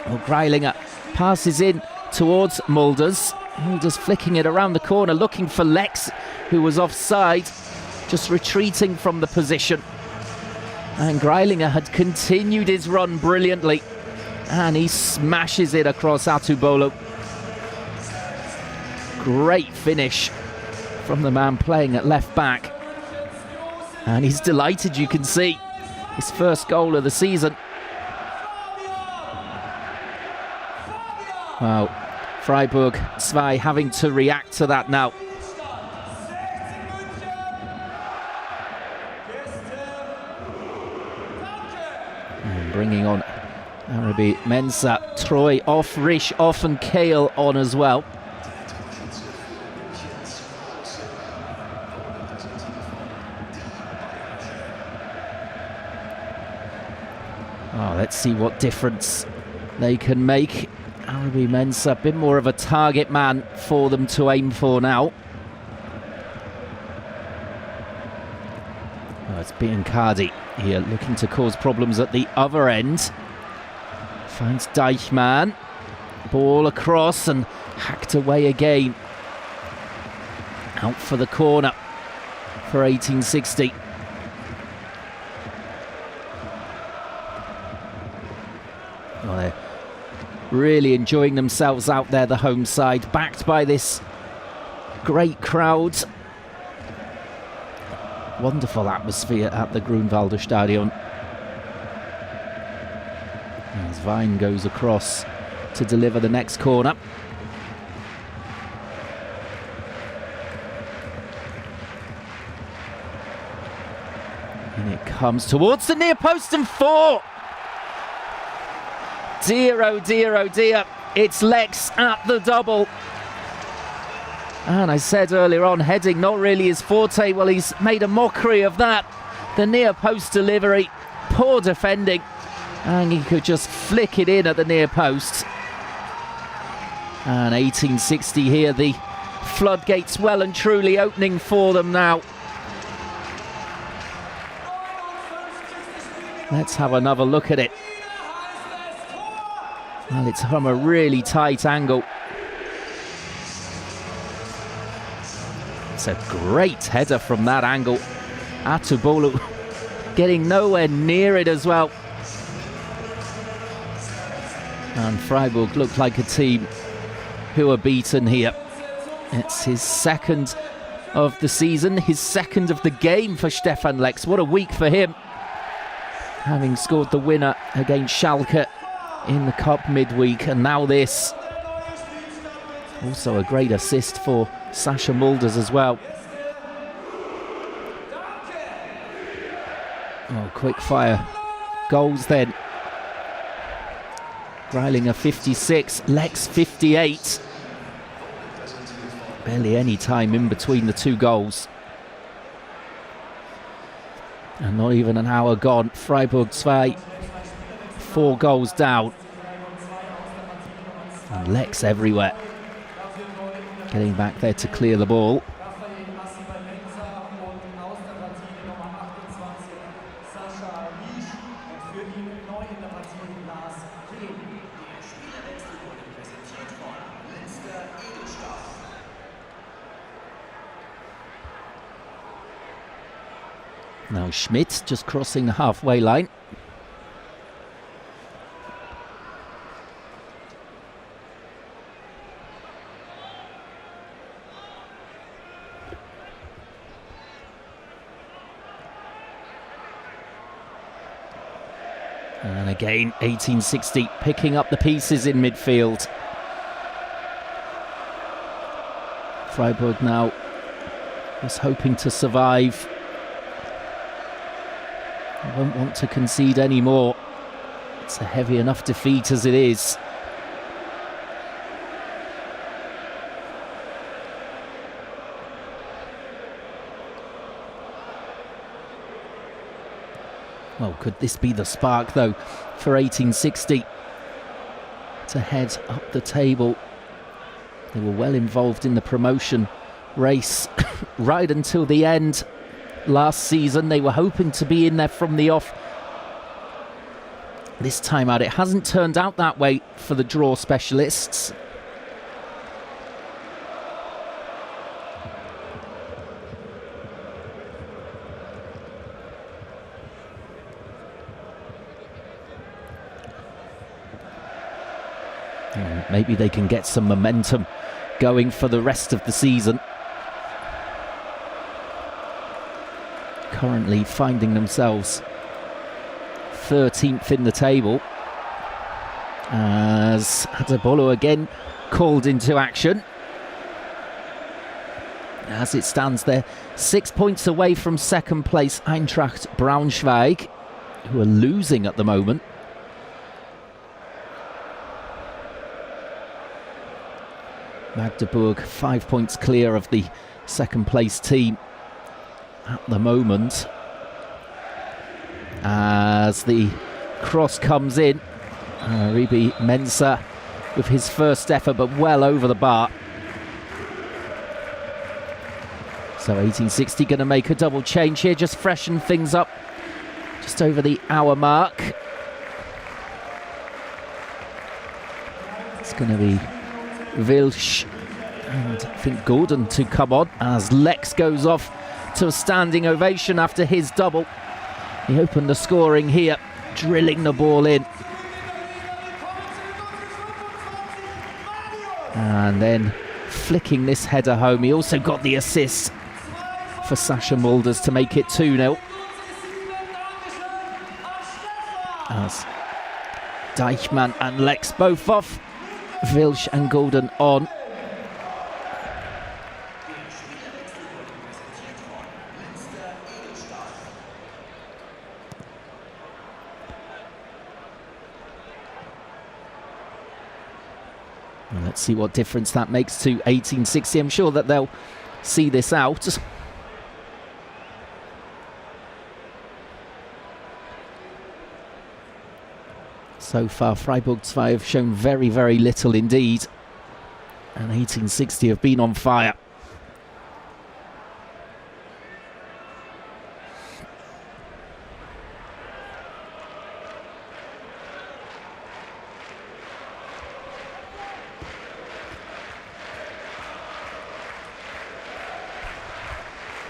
Well, Greilinger passes in towards Mulders. Mulders flicking it around the corner, looking for Lex, who was offside, just retreating from the position. And Greilinger had continued his run brilliantly, and he smashes it across Atubolo. Great finish from the man playing at left back. And he's delighted, you can see. His first goal of the season. Wow. Freiburg 2 having to react to that now. And bringing on Arabi Mensah, Troy off, Risch off, and Kale on as well. Oh, let's see what difference they can make. Arabi Mensah, a bit more of a target man for them to aim for now. Oh, it's Biancardi here looking to cause problems at the other end. Finds Deichmann. Ball across and hacked away again. Out for the corner for 1860. Oh, they're really enjoying themselves out there, the home side, backed by this great crowd. Wonderful atmosphere at the Grünwalder Stadion. As Vine goes across to deliver the next corner. And it comes towards the near post, and 4. Dear, oh dear, oh dear. It's Lex at the double. And I said earlier on, heading not really his forte. Well, he's made a mockery of that. The near post delivery, poor defending. And he could just flick it in at the near post. And 1860 here, the floodgates well and truly opening for them now. Let's have another look at it. Well, it's from a really tight angle. It's a great header from that angle. Atubolo getting nowhere near it as well. And Freiburg look like a team who are beaten here. It's his second of the season, his second of the game for Stefan Lex. What a week for him, having scored the winner against Schalke in the cup midweek, and now this. Also a great assist for Sascha Mulders as well. Oh, quick fire goals then. Greilinger 56, Lex 58. Barely any time in between the two goals. And not even an hour gone. Freiburg 2, 4 goals down. And Lex everywhere. Getting back there to clear the ball. Now Schmidt just crossing the halfway line. And again, 1860 picking up the pieces in midfield. Freiburg now is hoping to survive. They won't want to concede anymore. It's a heavy enough defeat as it is. Well, could this be the spark, though, for 1860 to head up the table? They were well involved in the promotion race right until the end last season. They were hoping to be in there from the off. This time out, it hasn't turned out that way for the draw specialists. Maybe they can get some momentum going for the rest of the season. Currently finding themselves 13th in the table, as Adebolo again called into action. As it stands there, 6 points away from second place Eintracht Braunschweig, who are losing at the moment. Magdeburg 5 points clear of the second place team at the moment. As the cross comes in, Ribi Mensah with his first effort, but well over the bar. So 1860 going to make a double change here, just freshen things up just over the hour mark. It's going to be Wilsch and I think Gordon to come on as Lex goes off to a standing ovation after his double. He opened the scoring here, drilling the ball in. And then flicking this header home. He also got the assist for Sascha Mulders to make it 2-0. As Deichmann and Lex both off. Wilsch and Golden on. And let's see what difference that makes to 1860. I'm sure that they'll see this out. So far, Freiburg 2 have shown very, very little indeed. And 1860 have been on fire.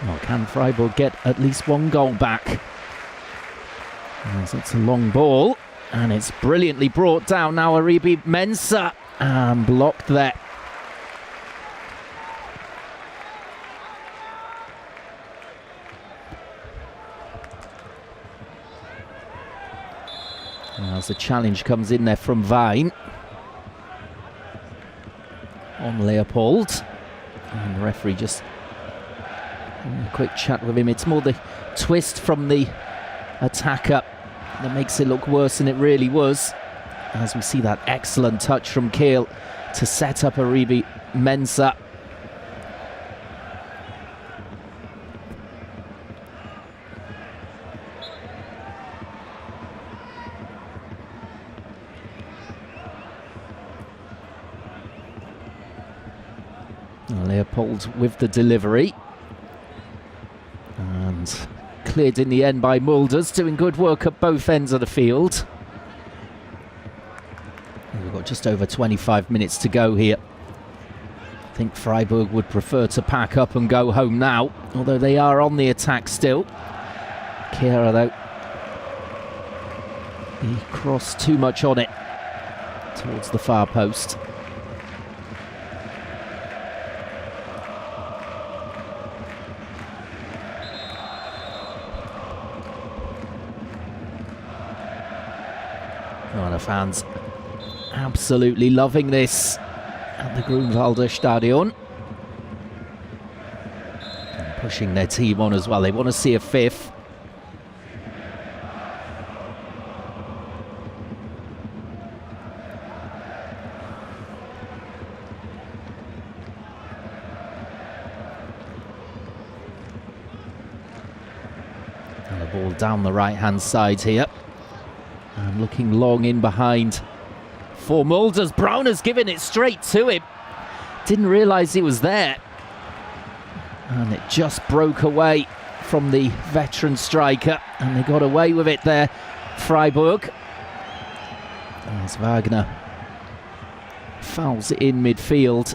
Well, can Freiburg get at least one goal back? As it's a long ball. And it's brilliantly brought down now. Ribi Mensah and blocked there. As the challenge comes in there from Vine on Leopold. And the referee just having a quick chat with him. It's more the twist from the attacker that makes it look worse than it really was, as we see that excellent touch from Kiel to set up a Ribi Mensah. Leopold with the delivery. And cleared in the end by Mulders, doing good work at both ends of the field. We've got just over 25 minutes to go here. I think Freiburg would prefer to pack up and go home now, although they are on the attack still. Kehrer, though, he crossed too much on it towards the far post. Oh, the fans absolutely loving this at the Grünwalder Stadion. And pushing their team on as well. They want to see a fifth. Ball down the right-hand side here. And looking long in behind for Mulders. Brauner's giving it straight to him. Didn't realise he was there. And it just broke away from the veteran striker. And they got away with it there, Freiburg. As Wagner fouls it in midfield.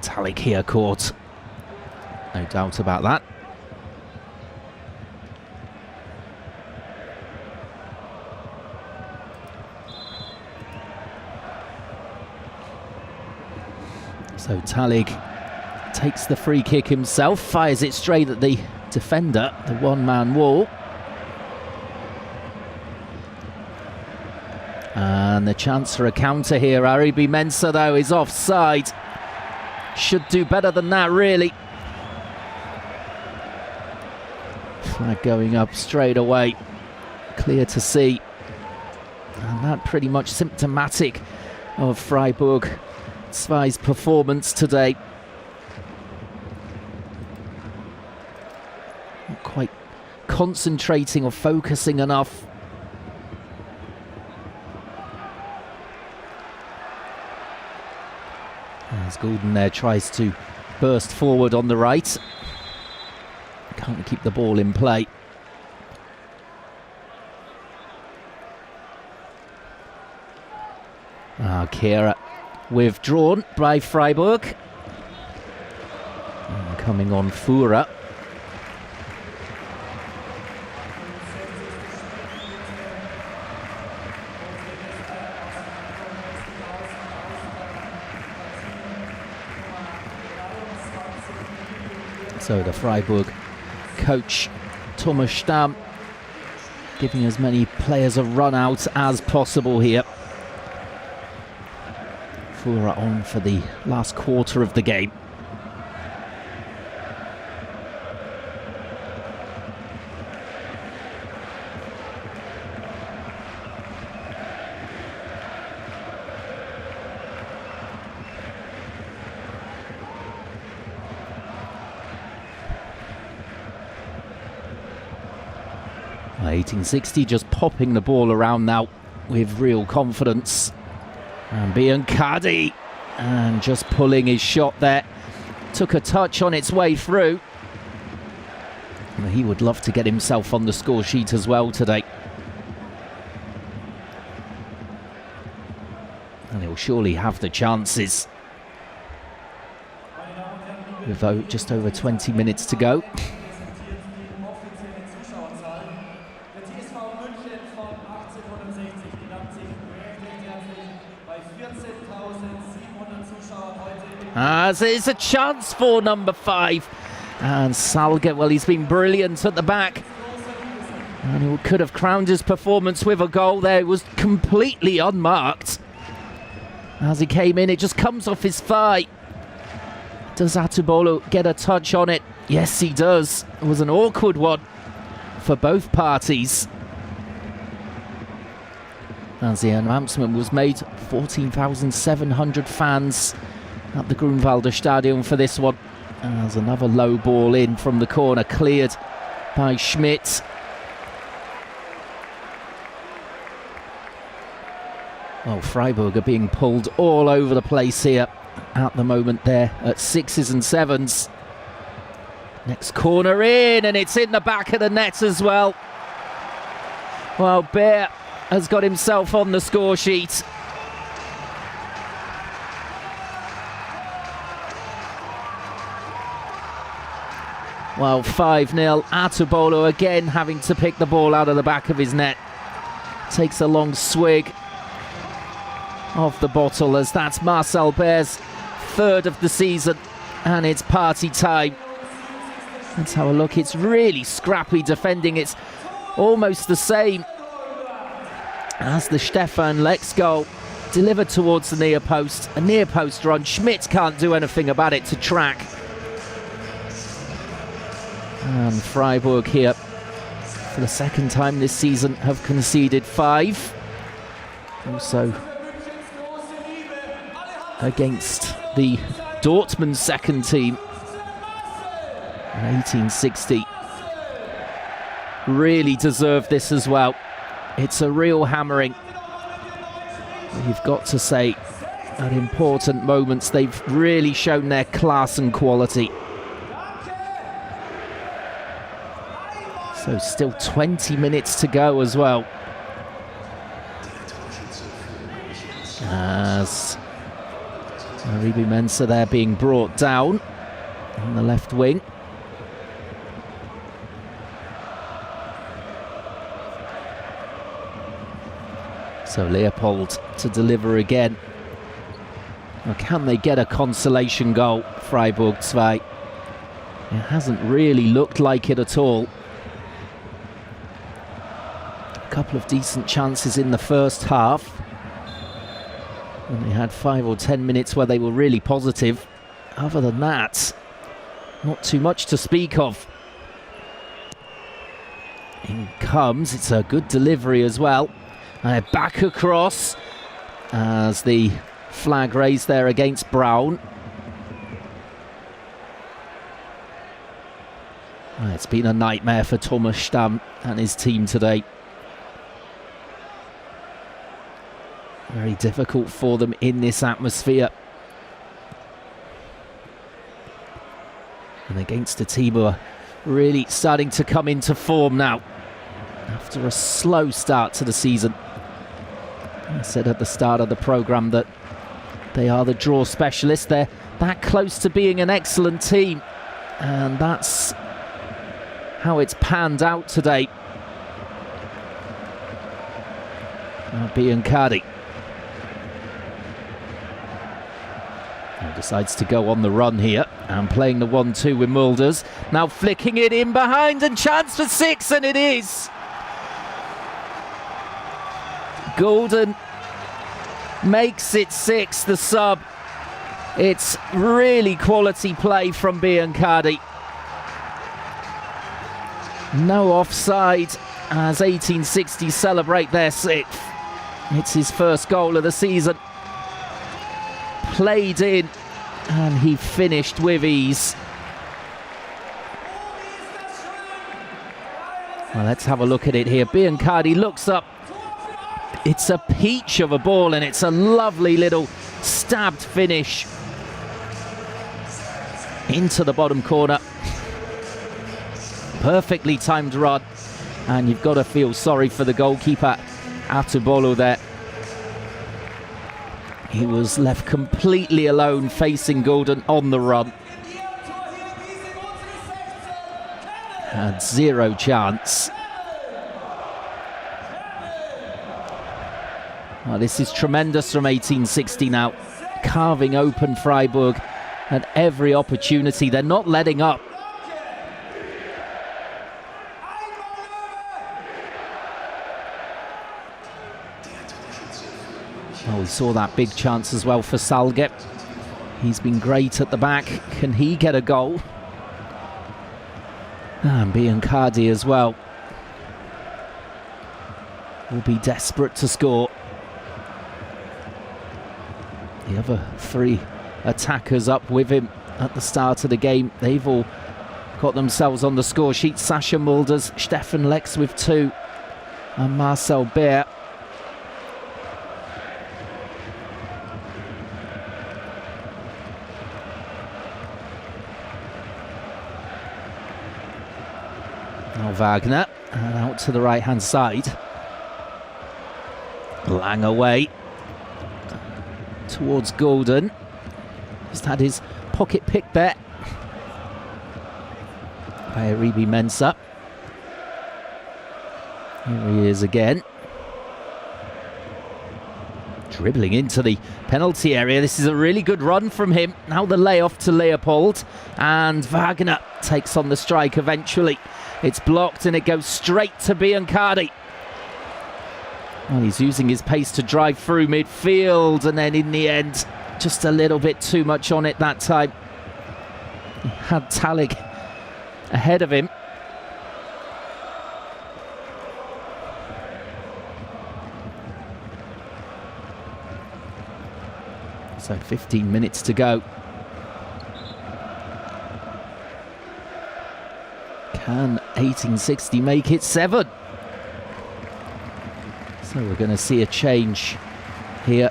Talik here caught. No doubt about that. So Talik takes the free kick himself, fires it straight at the defender, the one-man wall. And the chance for a counter here. Aribi Mensah, though, is offside. Should do better than that, really. Flag going up straight away. Clear to see. And that pretty much symptomatic of Freiburg TSV's performance today. Not quite concentrating or focusing enough. As Goulden there tries to burst forward on the right. Can't keep the ball in play. Kehrer withdrawn by Freiburg. And coming on Führer. So the Freiburg coach, Thomas Stamm, giving as many players a run out as possible here. Führer on for the last quarter of the game. By 1860 just popping the ball around now with real confidence. And Biancardi, and just pulling his shot there. Took a touch on its way through. Well, he would love to get himself on the score sheet as well today. And he'll surely have the chances. With just over 20 minutes to go. As it's a chance for number 5. And Salge, well, he's been brilliant at the back. And he could have crowned his performance with a goal there. It was completely unmarked. As he came in, it just comes off his thigh. Does Atubolo get a touch on it? Yes, he does. It was an awkward one for both parties. As the announcement was made, 14,700 fans at the Grunwalder Stadion for this one. As another low ball in from the corner, cleared by Schmidt. Well, Freiburg are being pulled all over the place here at the moment there at 6s and 7s. Next corner in, and it's in the back of the net as well. Well, Beer has got himself on the score sheet. Well, 5-0. Atubolo again having to pick the ball out of the back of his net. Takes a long swig of the bottle, as that's Marcel Beer's 3rd of the season, and it's party time. Let's have a look. It's really scrappy defending. It's almost the same as the Stefan Lex goal, delivered towards the near post. A near post run. Schmidt can't do anything about it to track. And Freiburg here, for the 2nd time this season, have conceded 5. Also against the Dortmund's second team in 1860. Really deserve this as well. It's a real hammering. You've got to say, at important moments, they've really shown their class and quality. So still 20 minutes to go as well. As Aribi Mensah there being brought down on the left wing. So Leopold to deliver again. Now, can they get a consolation goal, Freiburg 2? It hasn't really looked like it at all. A couple of decent chances in the first half. And they had 5 or 10 minutes where they were really positive. Other than that, not too much to speak of. In comes, it's a good delivery as well. Back across as the flag raised there against Brown. It's been a nightmare for Thomas Stamm and his team today. Very difficult for them in this atmosphere. And against a team who are really starting to come into form now after a slow start to the season. I said at the start of the programme that they are the draw specialists. They're that close to being an excellent team, and that's how it's panned out today. Biancardi decides to go on the run here and playing the 1-2 with Mulders. Now flicking it in behind and chance for 6, and it is. Golden makes it 6, the sub. It's really quality play from Biancardi. No offside as 1860 celebrate their 6th. It's his first goal of the season. Played in and he finished with ease. Well, let's have a look at it here. Biancardi looks up. It's a peach of a ball and it's a lovely little stabbed finish into the bottom corner. Perfectly timed run, and you've got to feel sorry for the goalkeeper, Atubolu there. He was left completely alone facing Golden on the run. Had zero chance. Oh, this is tremendous from 1860 now. Carving open Freiburg at every opportunity. They're not letting up. Oh, we saw that big chance as well for Salge. He's been great at the back. Can he get a goal? And Biancardi as well will be desperate to score. The other 3 attackers up with him at the start of the game. They've all got themselves on the score sheet. Sascha Mulders, Stefan Lex with 2, and Marcel Beer. Now Wagner, and out to the right-hand side. Lang away towards Golden. Just had his pocket pick there by Aribi Mensah. Here he is again. Dribbling into the penalty area. This is a really good run from him. Now the layoff to Leopold, and Wagner takes on the strike eventually. It's blocked and it goes straight to Biancardi. Well, he's using his pace to drive through midfield, and then in the end, just a little bit too much on it that time. He had Talik ahead of him. So 15 minutes to go. Can 1860 make it 7? So we're going to see a change here.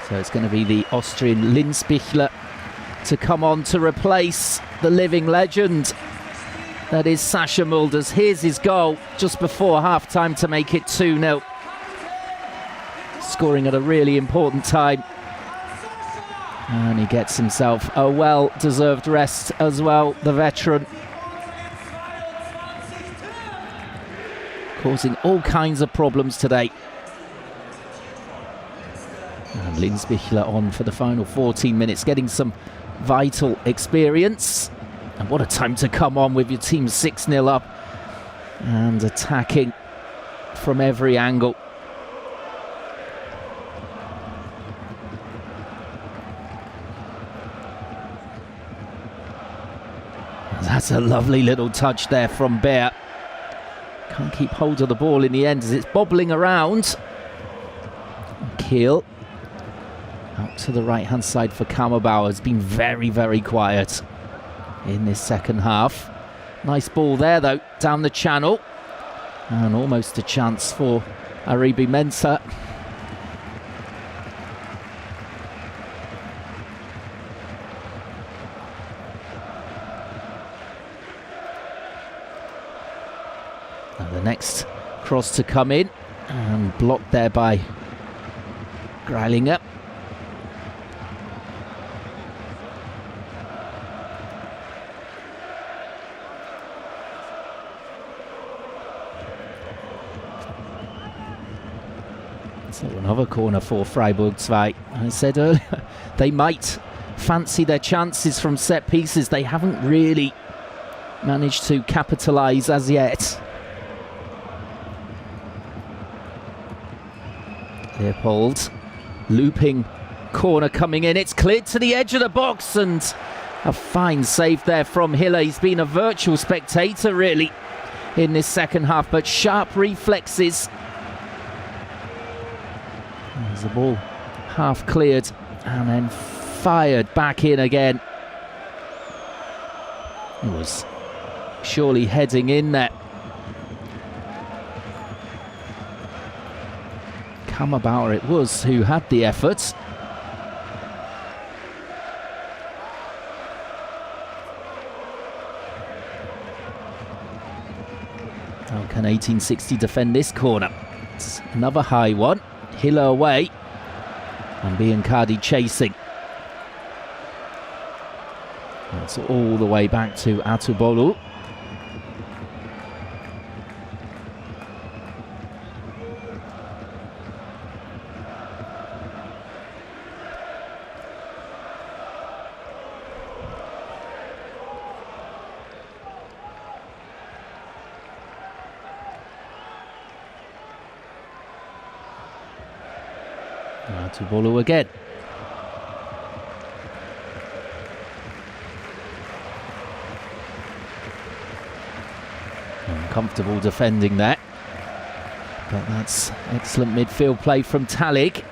So it's going to be the Austrian Linsbichler to come on to replace the living legend that is Sascha Mulders. Here's his goal just before half-time to make it 2-0. Scoring at a really important time. And he gets himself a well-deserved rest as well, the veteran. Causing all kinds of problems today. And Linsbichler on for the final 14 minutes, getting some vital experience. And what a time to come on with your team 6-0 up and attacking from every angle. That's a lovely little touch there from Bear. Can't keep hold of the ball in the end as it's bobbling around. Kiel out to the right hand side for Kammerbauer. Has been very, very quiet in this second half. Nice ball there though, down the channel. And almost a chance for Aribi Mensah. Now the next cross to come in and blocked there by Greilinger. So another corner for Freiburg 2. I said earlier, they might fancy their chances from set pieces. They haven't really managed to capitalise as yet. Leopold, looping corner coming in. It's cleared to the edge of the box and a fine save there from Hiller. He's been a virtual spectator really in this second half, but sharp reflexes. There's the ball half cleared and then fired back in again. It was surely heading in there. Kammerbauer it was who had the effort. How can 1860 defend this corner? It's another high one. Hiller away and Biancardi chasing. That's all the way back to Atubolu. Atubolu again. Uncomfortable defending there. But that's excellent midfield play from Talik.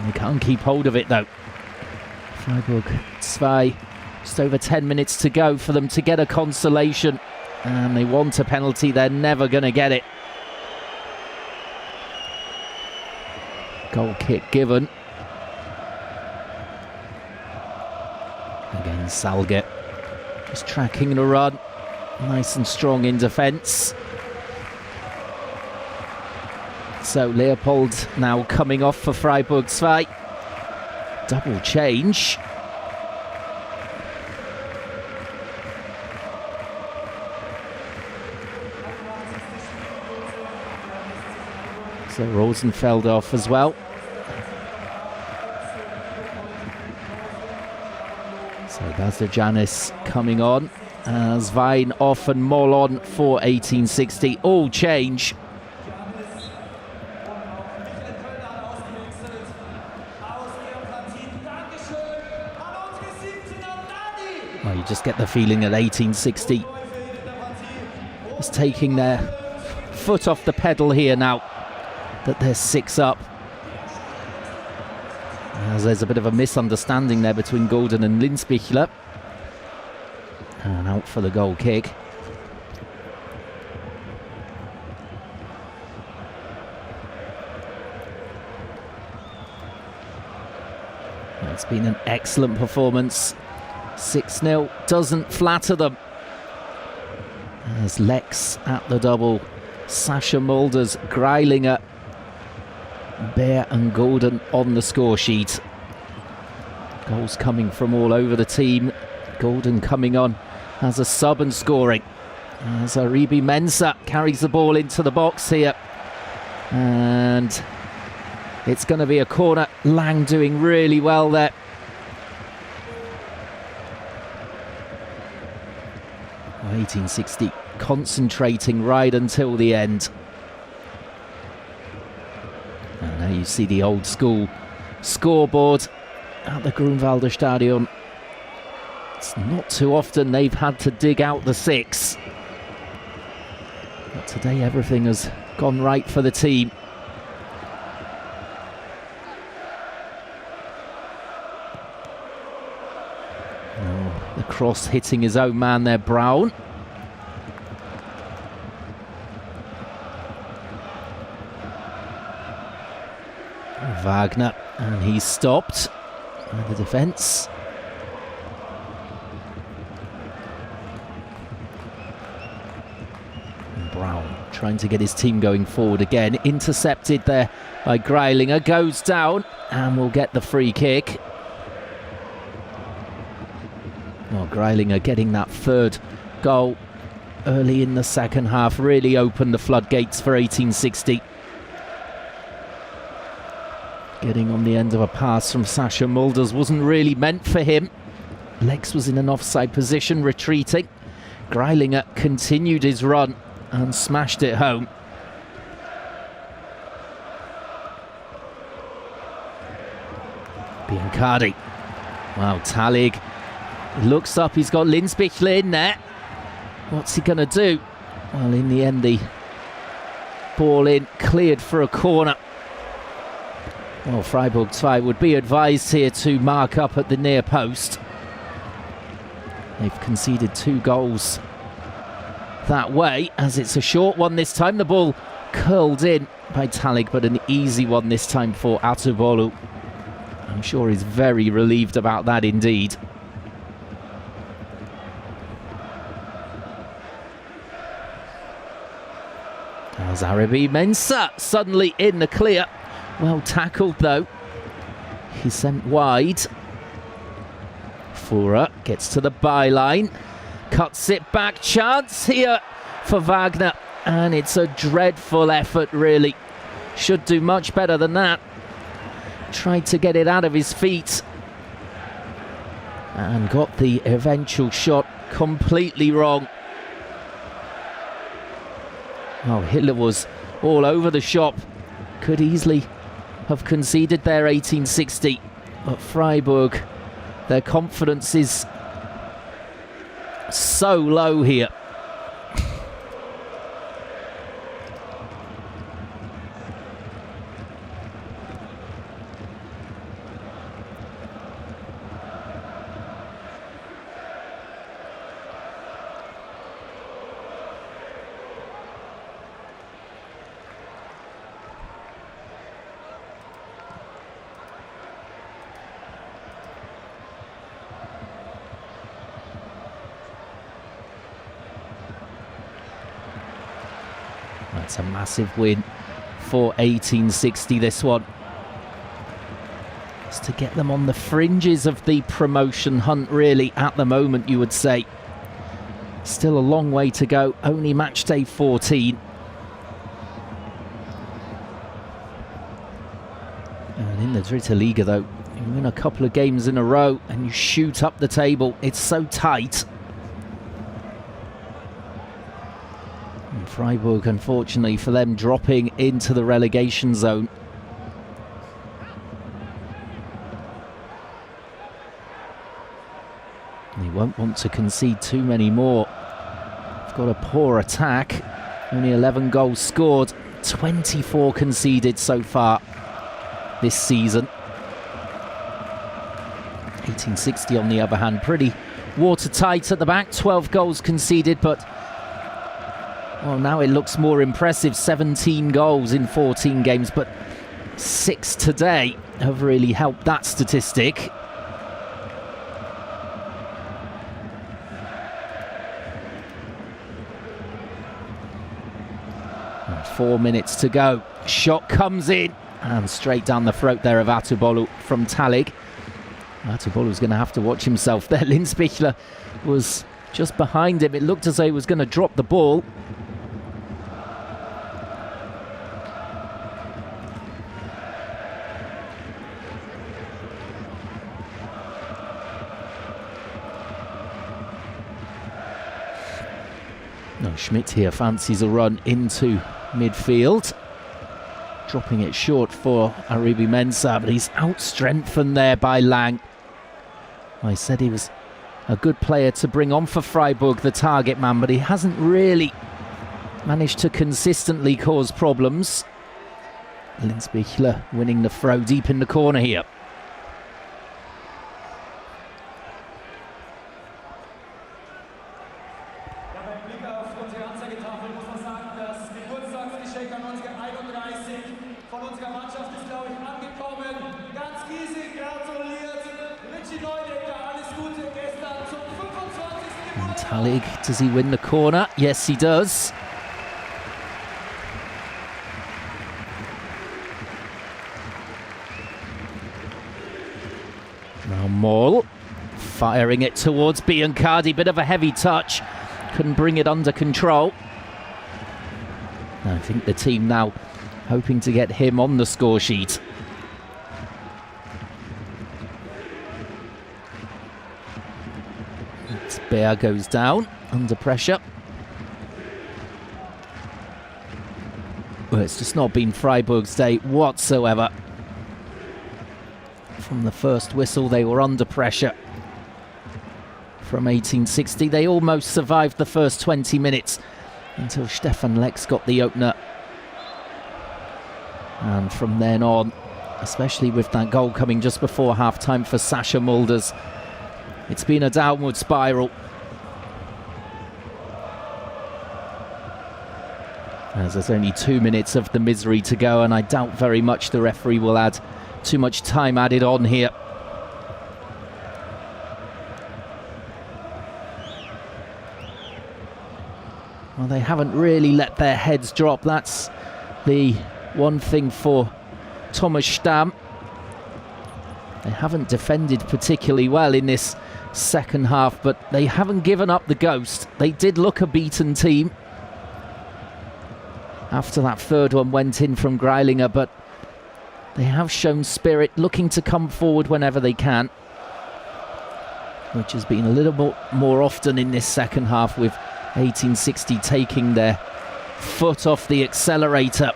They can't keep hold of it though. Freiburg 2, just over 10 minutes to go for them to get a consolation. And they want a penalty, they're never going to get it. Goal kick given. Again, Salget just tracking the run. Nice and strong in defence. So Leopold now coming off for Freiburg 2. Double change. So Rosenfeld off as well. So Bazdajanis coming on as Vine off and Moll on for 1860. All change. Well, you just get the feeling that 1860 is taking their foot off the pedal here now. that they're 6 up. As there's a bit of a misunderstanding there between Golden and Linsbichler. And out for the goal kick. It's been an excellent performance. 6-0 doesn't flatter them. As Lex at the double, Sasha Mulders, Greilinger, Bear and Golden on the score sheet. Goals coming from all over the team. Golden coming on as a sub and scoring. As Aribi Mensah carries the ball into the box here. And it's going to be a corner. Lang doing really well there. Well, 1860 concentrating right until the end. And now you see the old school scoreboard at the Grunwalder Stadion. It's not too often they've had to dig out the 6. But today everything has gone right for the team. Oh, the cross hitting his own man there, Brown. Wagner, and he's stopped by the defence. Brown trying to get his team going forward again. Intercepted there by Greilinger. Goes down and will get the free kick. Well, Greilinger getting that third goal early in the second half really opened the floodgates for 1860. Getting on the end of a pass from Sasha Mulders wasn't really meant for him. Lex was in an offside position, retreating. Greilinger continued his run and smashed it home. Biancardi. Wow, Talig looks up, he's got Linsbichler in there. What's he going to do? Well, in the end, the ball in, cleared for a corner. Well, Freiburg 2 would be advised here to mark up at the near post. They've conceded 2 goals that way, as it's a short one this time. The ball curled in by Talig, but an easy one this time for Atubolu. I'm sure he's very relieved about that indeed. As Aribi Mensah suddenly in the clear. Well tackled though. He's sent wide. Fura gets to the byline. Cuts it back. Chance here for Wagner. And it's a dreadful effort really. Should do much better than that. Tried to get it out of his feet. And got the eventual shot completely wrong. Oh, Hitler was all over the shop. Could easily have conceded there, 1860. But Freiburg, their confidence is so low here. That's a massive win for 1860, this one. It's to get them on the fringes of the promotion hunt, really, at the moment, you would say. Still a long way to go, only match day 14. And in the Dritte Liga, though, you win a couple of games in a row and you shoot up the table. It's so tight. Freiburg, unfortunately for them, dropping into the relegation zone. They won't want to concede too many more. They've got a poor attack. Only 11 goals scored. 24 conceded so far this season. 1860 on the other hand, pretty watertight at the back. 12 goals conceded, but well, now it looks more impressive. 17 goals in 14 games, but 6 today have really helped that statistic. And 4 minutes to go. Shot comes in and straight down the throat there of Atubolu from Talig. Atubolu's going to have to watch himself there. Linzbichler was just behind him. It looked as though he was going to drop the ball. No, Schmidt here fancies a run into midfield. Dropping it short for Aribi Mensah, but he's out-strengthened there by Lang. I said he was a good player to bring on for Freiburg, the target man, but he hasn't really managed to consistently cause problems. Linzbichler winning the throw deep in the corner here. And Talig, does he win the corner? Yes, he does. Now Maul firing it towards Biancardi. Bit of a heavy touch. Couldn't bring it under control. I think the team now hoping to get him on the score sheet. Bear goes down under pressure. Well, it's just not been Freiburg's day whatsoever. From the first whistle, they were under pressure. From 1860, they almost survived the first 20 minutes until Stefan Lex got the opener. And from then on, especially with that goal coming just before half-time for Sascha Mulders, it's been a downward spiral. As there's only 2 minutes of the misery to go, and I doubt very much the referee will add too much time added on here. Well, they haven't really let their heads drop. That's the one thing for Thomas Stamm. They haven't defended particularly well in this second half, but they haven't given up the ghost. They did look a beaten team after that third one went in from Greilinger, but they have shown spirit, looking to come forward whenever they can, which has been a little bit more often in this second half, with 1860 taking their foot off the accelerator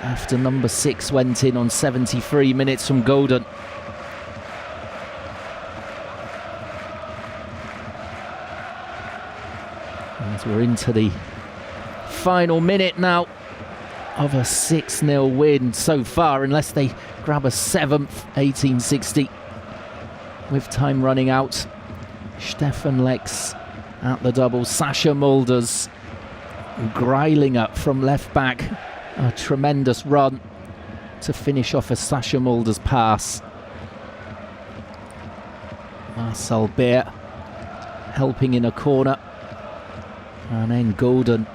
after number 6 went in on 73 minutes from Golden. As we're into the final minute now of a 6-0 win so far, unless they grab a 7th, 1860. With time running out, Stefan Lex at the double, Sascha Mulders, Greilinger from left back. A tremendous run to finish off a Sascha Mulders pass. Marcel Beer helping in a corner. And then Golden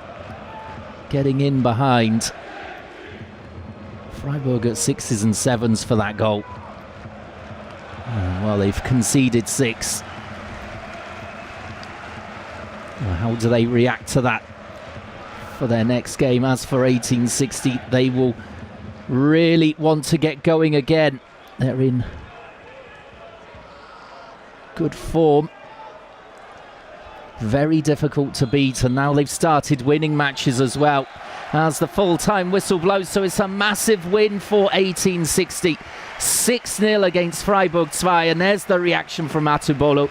getting in behind. Freiburg at 6s and 7s for that goal. Well, they've conceded 6. Well, how do they react to that for their next game? As for 1860, they will really want to get going again. They're in good form. Very difficult to beat, and now they've started winning matches as well as the full-time whistle blows. So it's a massive win for 1860. 6-0 against Freiburg 2, and there's the reaction from Atubolu,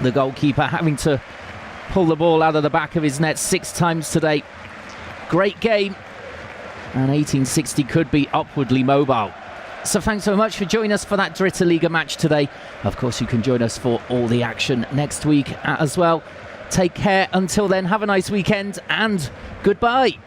the goalkeeper, having to pull the ball out of the back of his net 6 times today. great game, and 1860 could be upwardly mobile. So thanks so much for joining us for that Dritte Liga match today. Of course, you can join us for all the action next week as well. Take care until then, have a nice weekend, and goodbye.